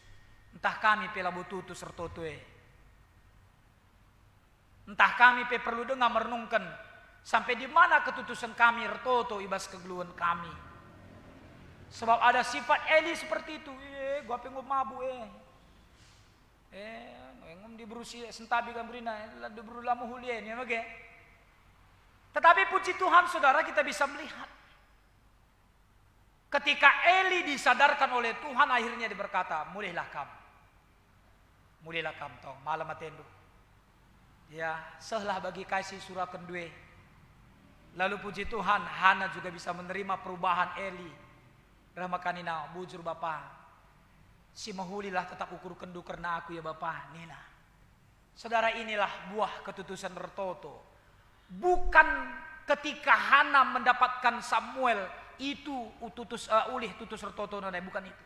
Entah kami pe labu tutu sertotue. Entah kami pe perlu dengar merenungkan sampai di mana ketutusan kami retoto ibas kegeluhan kami. Sebab ada sifat Eli seperti itu. Gua pengen mabu ngom di berusi sentabi gambrina la de berulamu hulien ya mage. Tetapi puji Tuhan saudara, kita bisa melihat ketika Eli disadarkan oleh Tuhan, akhirnya dia berkata, mulihlah kamu. Mulihlah kamu tong, malam atendu. Ya, sehlah bagi kasih surah kedua. Lalu puji Tuhan, Hana juga bisa menerima perubahan Eli. Rahmakanina, bujur Bapa. Si mahulilah tetap ukur kendu karena aku ya Bapa, Nina. Saudara, inilah buah ketutusan Retoto. Bukan ketika Hana mendapatkan Samuel itu ulih tutus Retoto, bukan itu.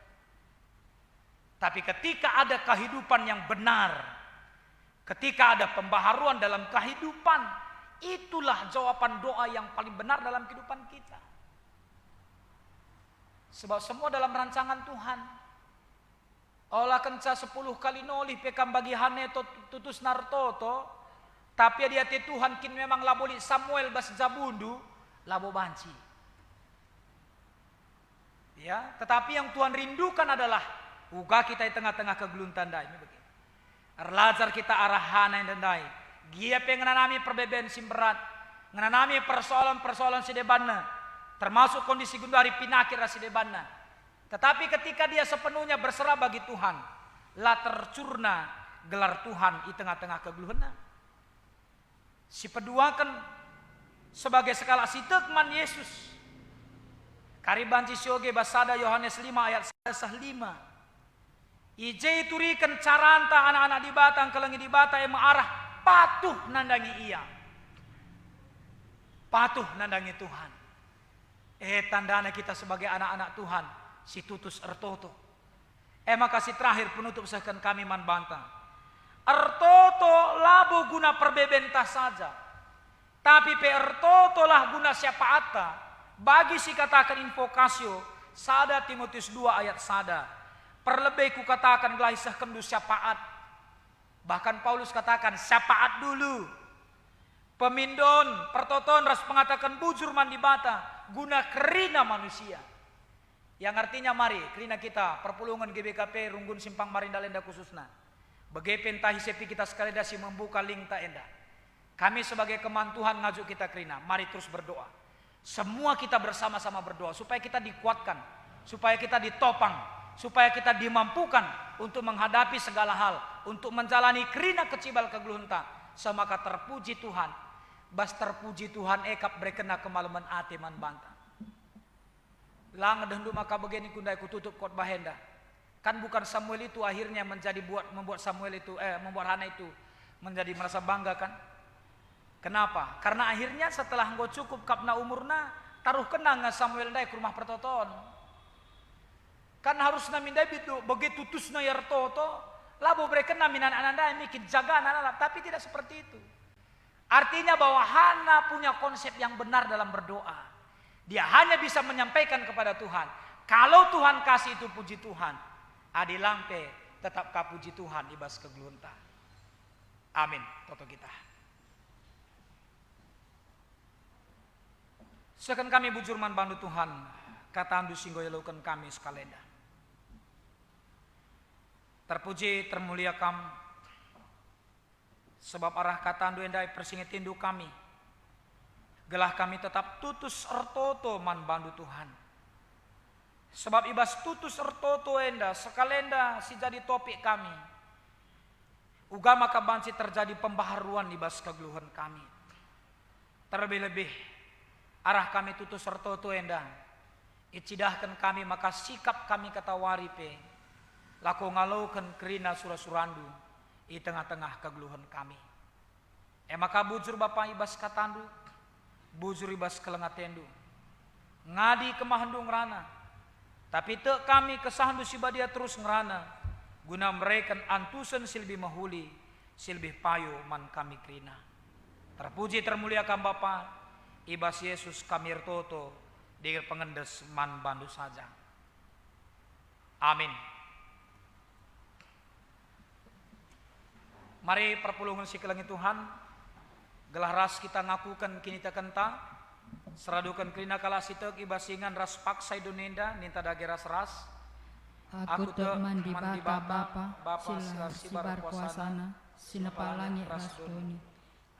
Tapi ketika ada kehidupan yang benar, ketika ada pembaharuan dalam kehidupan, itulah jawaban doa yang paling benar dalam kehidupan kita. Sebab semua dalam rancangan Tuhan. Olah kenca 10 kali nolih pekam bagi Hane tutus Nartoto. Tapi dia Tuhan kin memang laboli Samuel bas jabundu labo banci. Ya, tetapi yang Tuhan rindukan adalah uga kita di tengah-tengah kegeluntan dai begini. Erlajar kita arah Hana dan dai. Gia pengenanami perbedaan simberat, ngenanami persoalan-persoalan sidebanna, termasuk kondisi gundari pinakir sidebanna. Tetapi ketika dia sepenuhnya berserah bagi Tuhan, lah tercurna gelar Tuhan di tengah-tengah kegeluhana. Si peduakan sebagai skala sitekman Yesus. Karibanci sioge basada Yohanes 5 ayat 5. Ije turikan caranta anak-anak di batang kelengi di bata yang mengarah patuh nandangi ia. Patuh nandangi Tuhan. Tandanya kita sebagai anak-anak Tuhan, si tutus Ertoto. Makasih terakhir penutup sekan kami manbanta. Ertoto labo guna perbebentah saja. Tapi Ertoto lah guna siapa ata. Bagi si katakan invokasio, sada Timotius 2 ayat sada. Perlebih ku katakan gelaisah kendu syafaat. Bahkan Paulus katakan syafaat dulu. Pemindon, pertoton ras mengatakan bujur mandi bata. Guna kerina manusia. Yang artinya mari, kerina kita, perpulungan GBKP, Runggun Simpang Marinda Lenda khususnya. Bagi pentahi sepi kita sekali dasi membuka link tak endah. Kami sebagai keman Tuhan ngajuk kita kerina. Mari terus berdoa. Semua kita bersama-sama berdoa. Supaya kita dikuatkan. Supaya kita ditopang. Supaya kita dimampukan untuk menghadapi segala hal. Untuk menjalani kerina kecibal kegeluhenta. Semaka terpuji Tuhan. Bas terpuji Tuhan ekap berkena kemalaman ate man banta. Lang dendu maka begini kundai kututup kot bahenda. Kan bukan Samuel itu akhirnya membuat Samuel itu membuat Hana itu menjadi merasa bangga kan? Kenapa? Karena akhirnya setelah engkau cukup kapna umurna taruh kenang Samuel dai ke rumah pertoton. Kan harus namindai itu begitu tusna Yartoto labo berkena minan ananda mikir jaga anak tapi tidak seperti itu. Artinya bahwa Hana punya konsep yang benar dalam berdoa. Dia hanya bisa menyampaikan kepada Tuhan. Kalau Tuhan kasih itu puji Tuhan. Adi lampe tetap kapuji Tuhan ibas kegelunta. Amin. Toto kita. Sekan kami bujurman bandu Tuhan. Kata andu singgo yalukan kami sekalenda. Terpuji termulia kam. Sebab arah kata andu endai persingit tindu kami. Gelah kami tetap tutus Ertoto man bandu Tuhan. Sebab ibas tutus Ertoto enda sekalenda si jadi topik kami. Ugama kabanci terjadi pembaharuan ibas kegeluhan kami. Terlebih-lebih arah kami tutus Ertoto enda. Icidahkan kami maka sikap kami kata waripe. Lako ngalaukan kerina surah-surandu di tengah-tengah kegeluhan kami. Maka bujur Bapak ibas katandu. Bujur ibas kelengatendu. Ngadi kemahandung rana. Tapi te kami kesahandu sibadia terus ngerana. Guna mereka antusan silbi mahuli. Silbi payo man kami krina. Terpuji termuliakan Bapa. Ibas Yesus kami Ertoto. Di pengendes man bandu saja. Amin. Mari perpulungan si kelangi Tuhan. Gelah ras kita ngakukan kini tekenta. Seradukan kerina kala sitek ibasingan ras paksa idunenda ninta dage ras. Aku teman di bata Bapa, silar sibar kuasana, sinepalangi ras doni.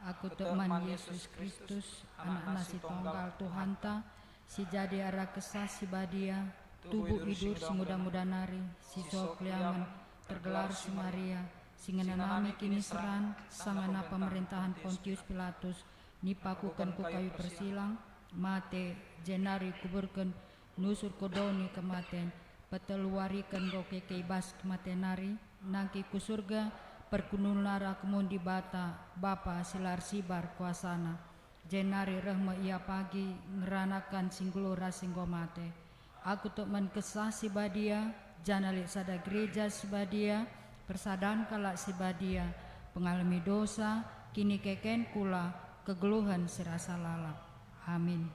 Aku teman Yesus Kristus, anak nasi tonggal Tuhan ta, si jadi arah kesah si badia, tubuh hidup si muda-muda nari, si sokliangan tergelar si Maria, si ngenanami kini seran, sangana pemerintahan Pontius Pilatus, nipakukan ku kayu persilang, mate jenari kuburkan nusur kodoni kematen, peteluarikan roke keibas kematenari, nangki ku surga, perkunun lara kemun di bata, bapa silar sibar kuasana, jenari rahma ia pagi, ngeranakan singgulura singgo mate. Aku tuk menkesah si badia, janalik sada gereja si badia, persadan kalak si badia, pengalami dosa, kini keken kula, kegeluhan serasa lalap. Amin.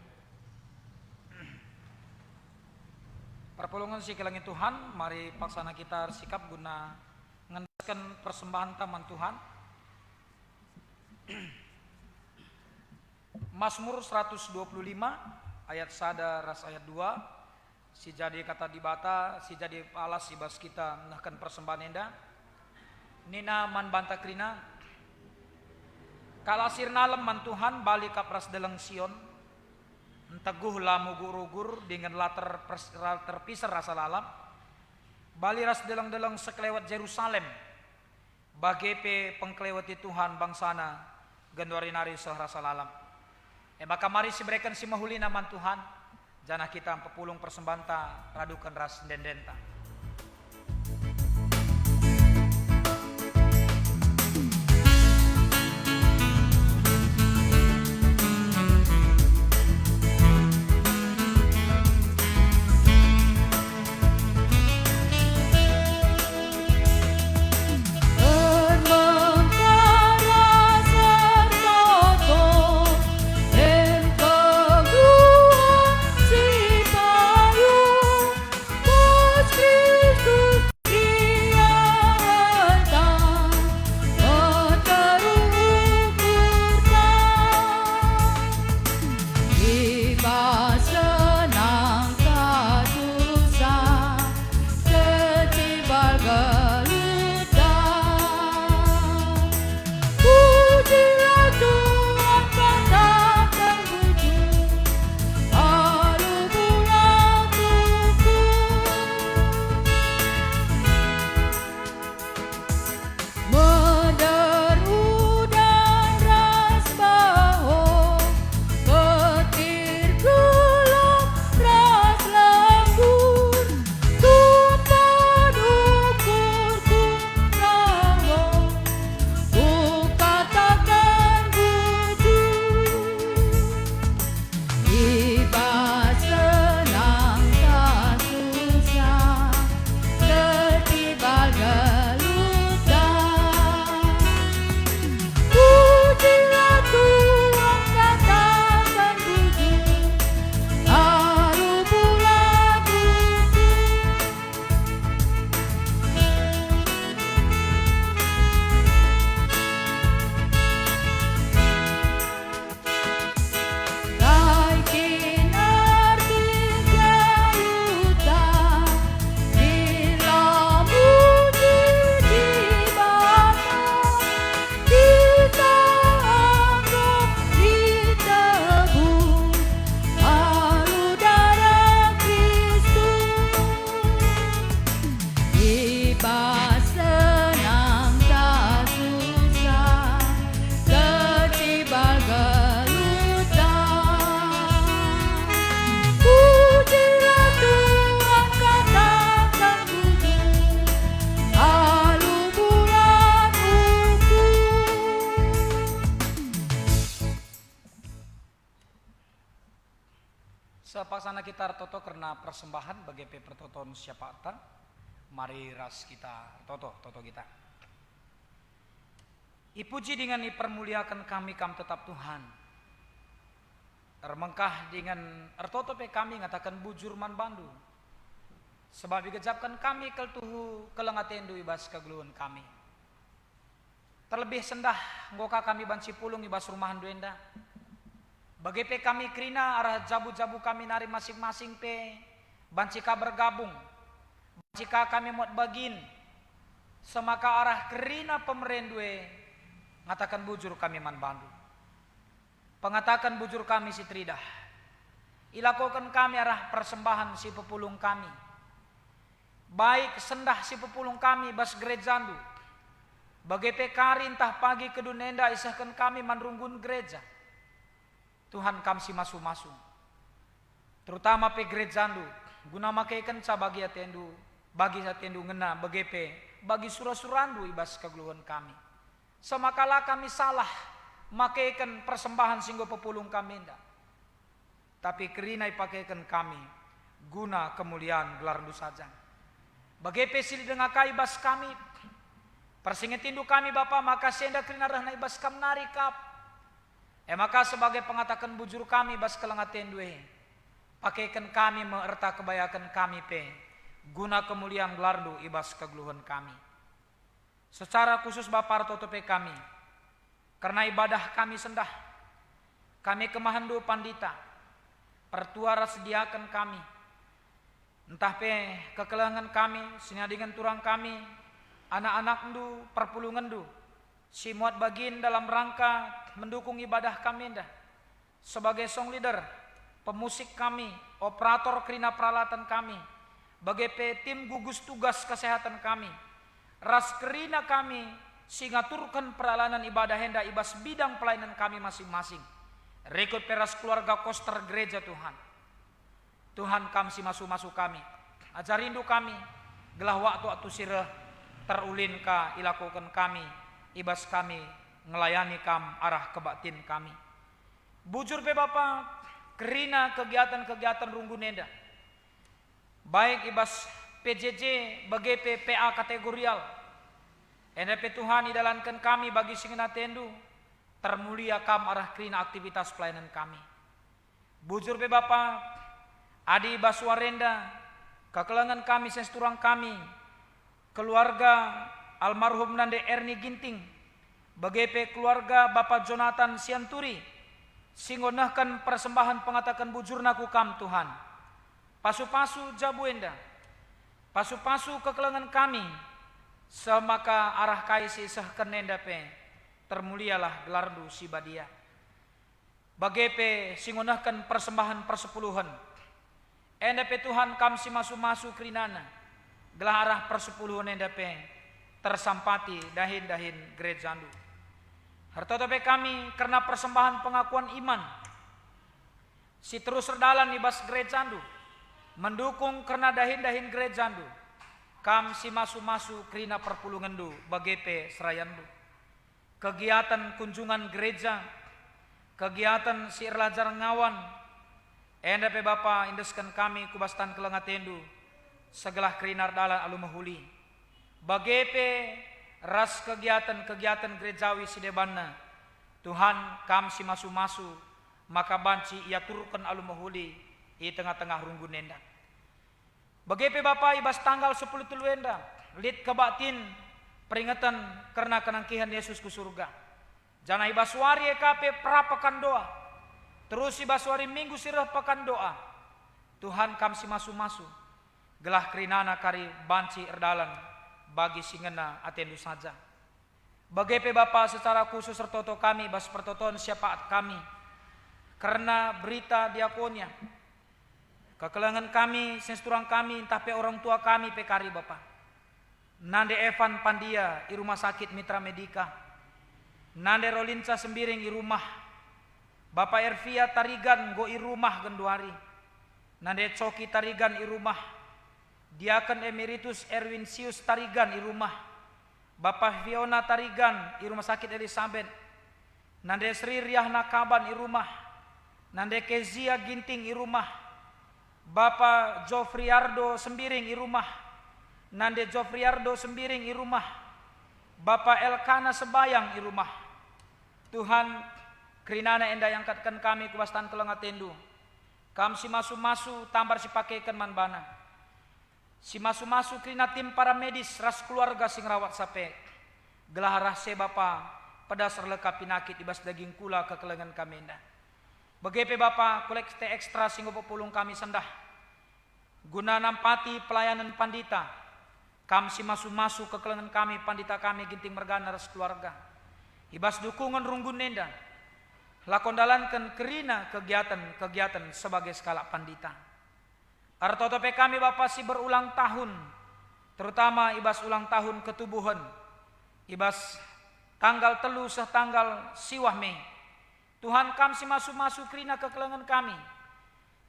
Perpulungan si kelangi Tuhan, mari paksana kita sikap guna mengendalikan persembahan taman Tuhan. Mazmur 125 ayat 1 ras ayat 2. Si jadi kata dibata, si jadi alas si bas kita menahkan persembahan enda. Nina man banta krina. Kalasir nalem man Tuhan balik kapras deleng Sion. Teguh lamu gurugur dengan latar terpisah rasa lalap. Bali ras deleng-deleng sekelewat Jerusalem. Bagi pe pengkelewati Tuhan bangsana gendwari nari sehrasa lalam. Maka mari si berikan si mahuli naman Tuhan. Jana kita pepulung persembanta radukan ras dendenta. Sepaksana kita toto karena persembahan bagi pertoton siapa ta. Mari ras kita toto kita. Ipuji dengan dipermuliakan kami tetap Tuhan. Termengkah dengan ertoto pe kami ngatakan bujur man bandu. Sebab digejapkan kami keltuhu kelengatendu ibas kegeluhan kami. Terlebih sendah ngoka kami banci pulung ibas rumahan duenda. Bagi pe kami krina arah jabu-jabu kami nari masing-masing pe bancika bergabung. Bancika kami muat bagin semaka arah kerina pemerendue ngatakan bujur kami man bandu. Pengatakan bujur kami si tridah. Ilakukan kami arah persembahan si pepulung kami. Baik sendah si pepulung kami bas gerejandu. Bagai pekari entah pagi kedunenda isahkan kami manrunggun gereja. Tuhan kami si masu-masu. Terutama pe gerejandu. Guna makai kenca bagi atendu. Bagi atendu ngena bagai bagi surah-surandu ibas kegeluhan kami. Semakala kami salah makaikan persembahan singgo pepulung kami nda. Tapi kerinai pakaikan kami guna kemuliaan gelar saja. Bagai pesili dengan kaibas kami persingetindu kami Bapa maka senda kerina rahna ibas kam narikap. Maka sebagai pengatakan bujur kami bas kelengaten due. Pakaikan kami meerta kebayakan kami pe guna kemuliaan gelar ibas kegeluhan kami. Secara khusus Bapa totope kami karena ibadah kami sendah. Kami kemahandu pandita pertuara sediakan kami. Entah pe kekelangan kami, sinadingan turang kami, anak-anak ndu, perpulungan ndu. Si muat bagin dalam rangka mendukung ibadah kami nda. Sebagai song leader, pemusik kami, operator kerina peralatan kami. Bagai pe tim gugus tugas kesehatan kami. Ras kerina kami, singaturkan peralanan ibadah henda ibas bidang pelayanan kami masing-masing. Rekod peras keluarga koster gereja Tuhan. Tuhan kami si masu-masu kami. Ajarindu kami. Gelah waktu sirah terulin ka ilakukan kami. Ibas kami ngelayani kam arah kebatin kami. Bujur pe Bapa kerina kegiatan-kegiatan runggunenda. Baik ibas PJJ bagi PPA kategorial. NP Tuhan idalankan kami bagi singena tendu. Termulia kam arah kerina aktivitas pelayanan kami. Bujur be Bapa, Adi Baswarenda, kekelangan kami sesturang kami, keluarga almarhum Nande Erni Ginting, bagai keluarga Bapak Jonathan Sianturi, singonahkan persembahan pengatakan bujur naku kam Tuhan. Pasu-pasu Jabuenda, pasu-pasu kekelangan kami, semaka arah kaisi sahkan nenda pe. Termulialah gelardu si badia. Bagepe singunahkan persembahan persepuluhan. Endape Tuhan kam si masu-masu kerinana. Gelah arah persepuluhan endape tersampati dahin-dahin gerejandu. Hartotope kami karena persembahan pengakuan iman. Si terus redalan ibas gerejandu. Mendukung karena dahin-dahin gerejandu. Kam si masu-masu kerina perpulungandu bagepe serayandu. Kegiatan kunjungan gereja, kegiatan si erlajar ngawan, endape Bapa indeskan kami kubastan kelengatendu, segelah kerinar dalan alumahuli. Bagepe ras kegiatan-kegiatan gerejawi sidebanna, Tuhan kam si masu-masu, maka banci ia turunkan alumahuli di tengah-tengah runggun nenda. Bagepe Bapa ibas tanggal 10 tuluenda, lid kebatin, peringatan karena kenangkihan Yesus ke surga. Jangan ibaswari ekape prapakan doa. Terus ibaswari minggu sirah pakan doa. Tuhan kam si masu-masu. Gelah kerinana kari banci erdalan bagi singena atendu saja. Bagepe Bapa secara khusus sertoto kami bas pertoton syafaat kami. Karena berita diakonia. Kekelangan kami, sesturang kami, entah pe orang tua kami pe kari Bapa. Nande Evan Pandia di rumah sakit Mitra Medika. Nande Rolinsa Sembiring di rumah. Bapak Ervia Tarigan go i rumah genduari. Nande Coki Tarigan i rumah. Diaken Emeritus Erwin Sius Tarigan i rumah. Bapak Fiona Tarigan di rumah sakit Elizabeth. Nande Sri Riahna Kaban i rumah. Nande Kezia Ginting i rumah. Bapak Jofriardo Sembiring i rumah. Nande Jofriardo Sembiring i rumah. Bapak Elkana Sebayang i rumah. Tuhan kerinana enda yang katkan kami kubastan kelengatendu. Kam si masu-masu tambar si pakaikan manbana. Si masu-masu kerina tim para medis ras keluarga sing rawat sape. Gelah rahse Bapa pedas releka pinakit ibas daging kula ke kelengan kami enda. Bagepe Bapa kolekte ekstra sing populung kami sendah. Guna nampati pelayanan pandita. Kam si masu-masu ke kelengan kami, pandita kami ginting mergana ras keluarga. ibas dukungan runggun nenda, lakon dalankan kerina kegiatan sebagai skala pandita. Artotope kami Bapa si berulang tahun, terutama ibas ulang tahun ketubuhan, ibas tanggal telu tanggal siwah Mei. Tuhan kami si masuk kerina kekelengan kami,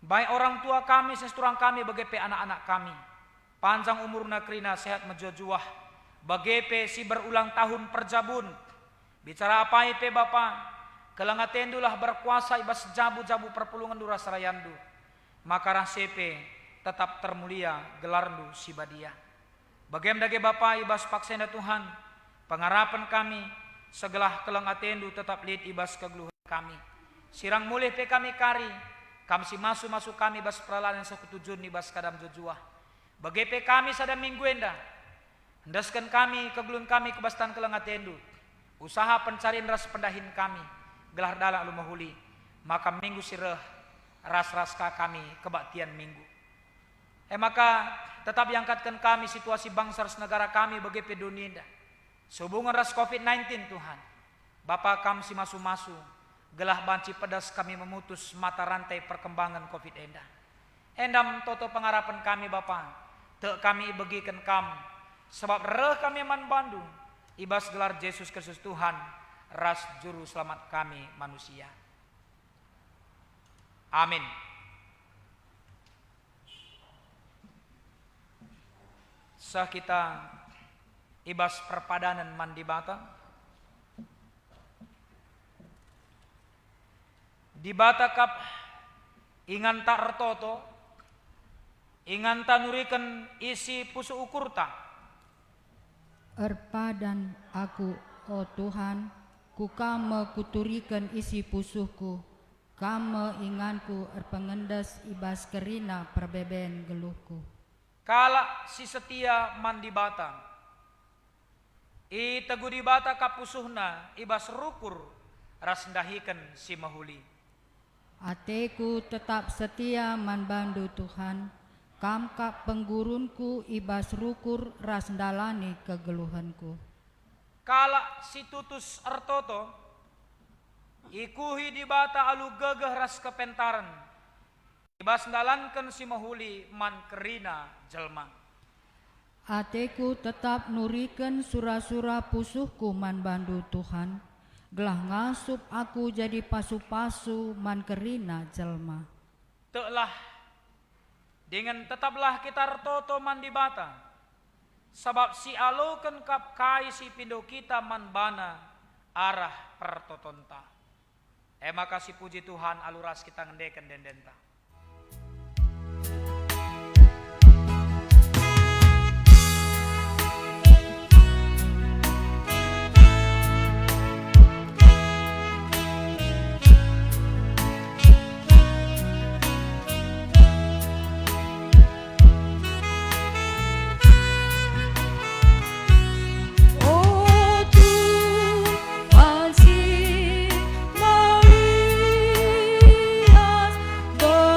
baik orang tua kami seseturang kami bagepe anak-anak kami, panjang umurna kerina sehat mejojuah, bagepe si berulang tahun perjabun. Bicara apa ipe Bapa, kelengatendulah berkuasa ibas jabu-jabu perpulungan dura sarayandu, maka rasepe tetap termulia gelarndu si badia. Bagaimana Bapa ibas paksenda Tuhan, pengarapan kami segelah kelengatendu tetap lid ibas kegeluhan kami. Sirang mulih pe kami kari, kami si masuk kami ibas peralahan sekutujun ibas kadam jojuah. Bagepe kami sadam minggu enda, hendaskan kami kegeluhan kami kebastan kelengatendu. Usaha pencarian ras pendahin kami, gelar dalam lumahuli, maka minggu sireh ras-raska kami kebaktian minggu. Maka tetap diangkatkan kami situasi bangsa negara kami bagi pedunia. Sehubungan ras COVID-19 Tuhan, Bapa kami si masu-masu, gelah banci pedas kami memutus mata rantai perkembangan COVID endah. Endam toto pengharapan kami Bapa, te kami bagikan kami, sebab reh kami man Bandung. Ibas gelar Yesus Kristus Tuhan, ras juru selamat kami manusia. Amin. Sah kita ibas perpadanan mandi bata. Di bata kap ingan tak ertoto, ingan tak nurikan isi pusu ukurta. Erpadan aku, oh Tuhan, ku kame kuturikan isi pusuhku, kame inganku erpengendas ibas kerina perbeben geluhku. Kala si setia mandi bata, i teguh di bata kapusuhna ibas rukur rasndahikan si mahuli. Ateku tetap setia manbandu Tuhan, kamkap penggurunku ibas rukur rasndalani kegeluhanku. Kala si tutus ertoto, ikuhi di bata alu gegeh ras kepentaran, ibas ndalankan si mahuli man kerina jelma. Ateku tetap nurikan sura-sura pusuhku man bandu Tuhan, gelah ngasup aku jadi pasu-pasu man kerina jelma. Teklah dengan tetaplah kita ertoto mandi bata, sebab si aloken kap kai si pindo kita man bana arah pertotonta. Maka si puji Tuhan aluras kita ngendeken dendenta. Maria,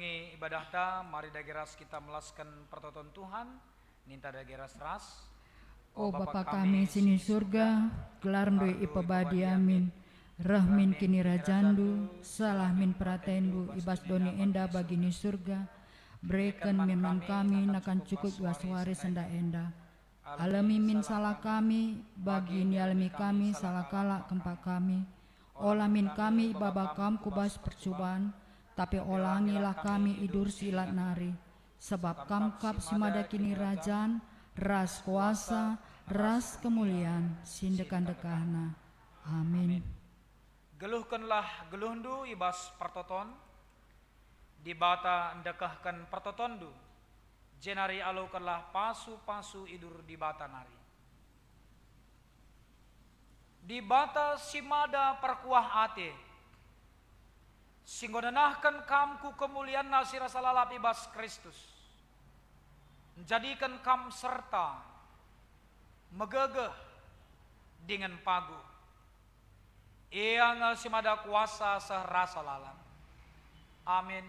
mengunjungi ibadah ta, mari dageras kita melaskan pertonton Tuhan, ninta dageras ras. O Bapa kami sini surga, gelar mdoi ipabadi amin. Rahmin kini rajandu, salah min pratendu, ibas doni enda bagini surga. Berikan minang kami, nakan cukup waswari senda enda. Alami min salah kami, bagi ini alami kami, salah kala kempak kami. Olamin kami babakam kubas percobaan, tapi olangilah kami idur silat nari. Sebab kamkap simada kini rajan, ras kuasa, ras kemuliaan, sindekan dekahna. Amin. Geluhkanlah geluhndu ibas pertoton, dibata ndekahkan pertotondu, jenari alukanlah pasu-pasu idur di bata nari. Di bata simada perkuah ate, singgonenahkan kamku kemuliaan nasira salalap ibas Kristus. Menjadikan kam serta megegeh dengan pagu. Yang simada kuasa serasa lalam. Amin.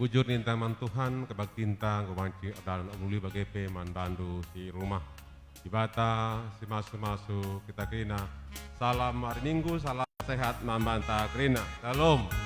Bujur nintaman Tuhan, kebaktinta, kebanci, dan umuli bagi mandandu si rumah. Di bata, si masu-masu, kita kena. Salam hari Minggu, salam sehat, membantah kena. Shalom.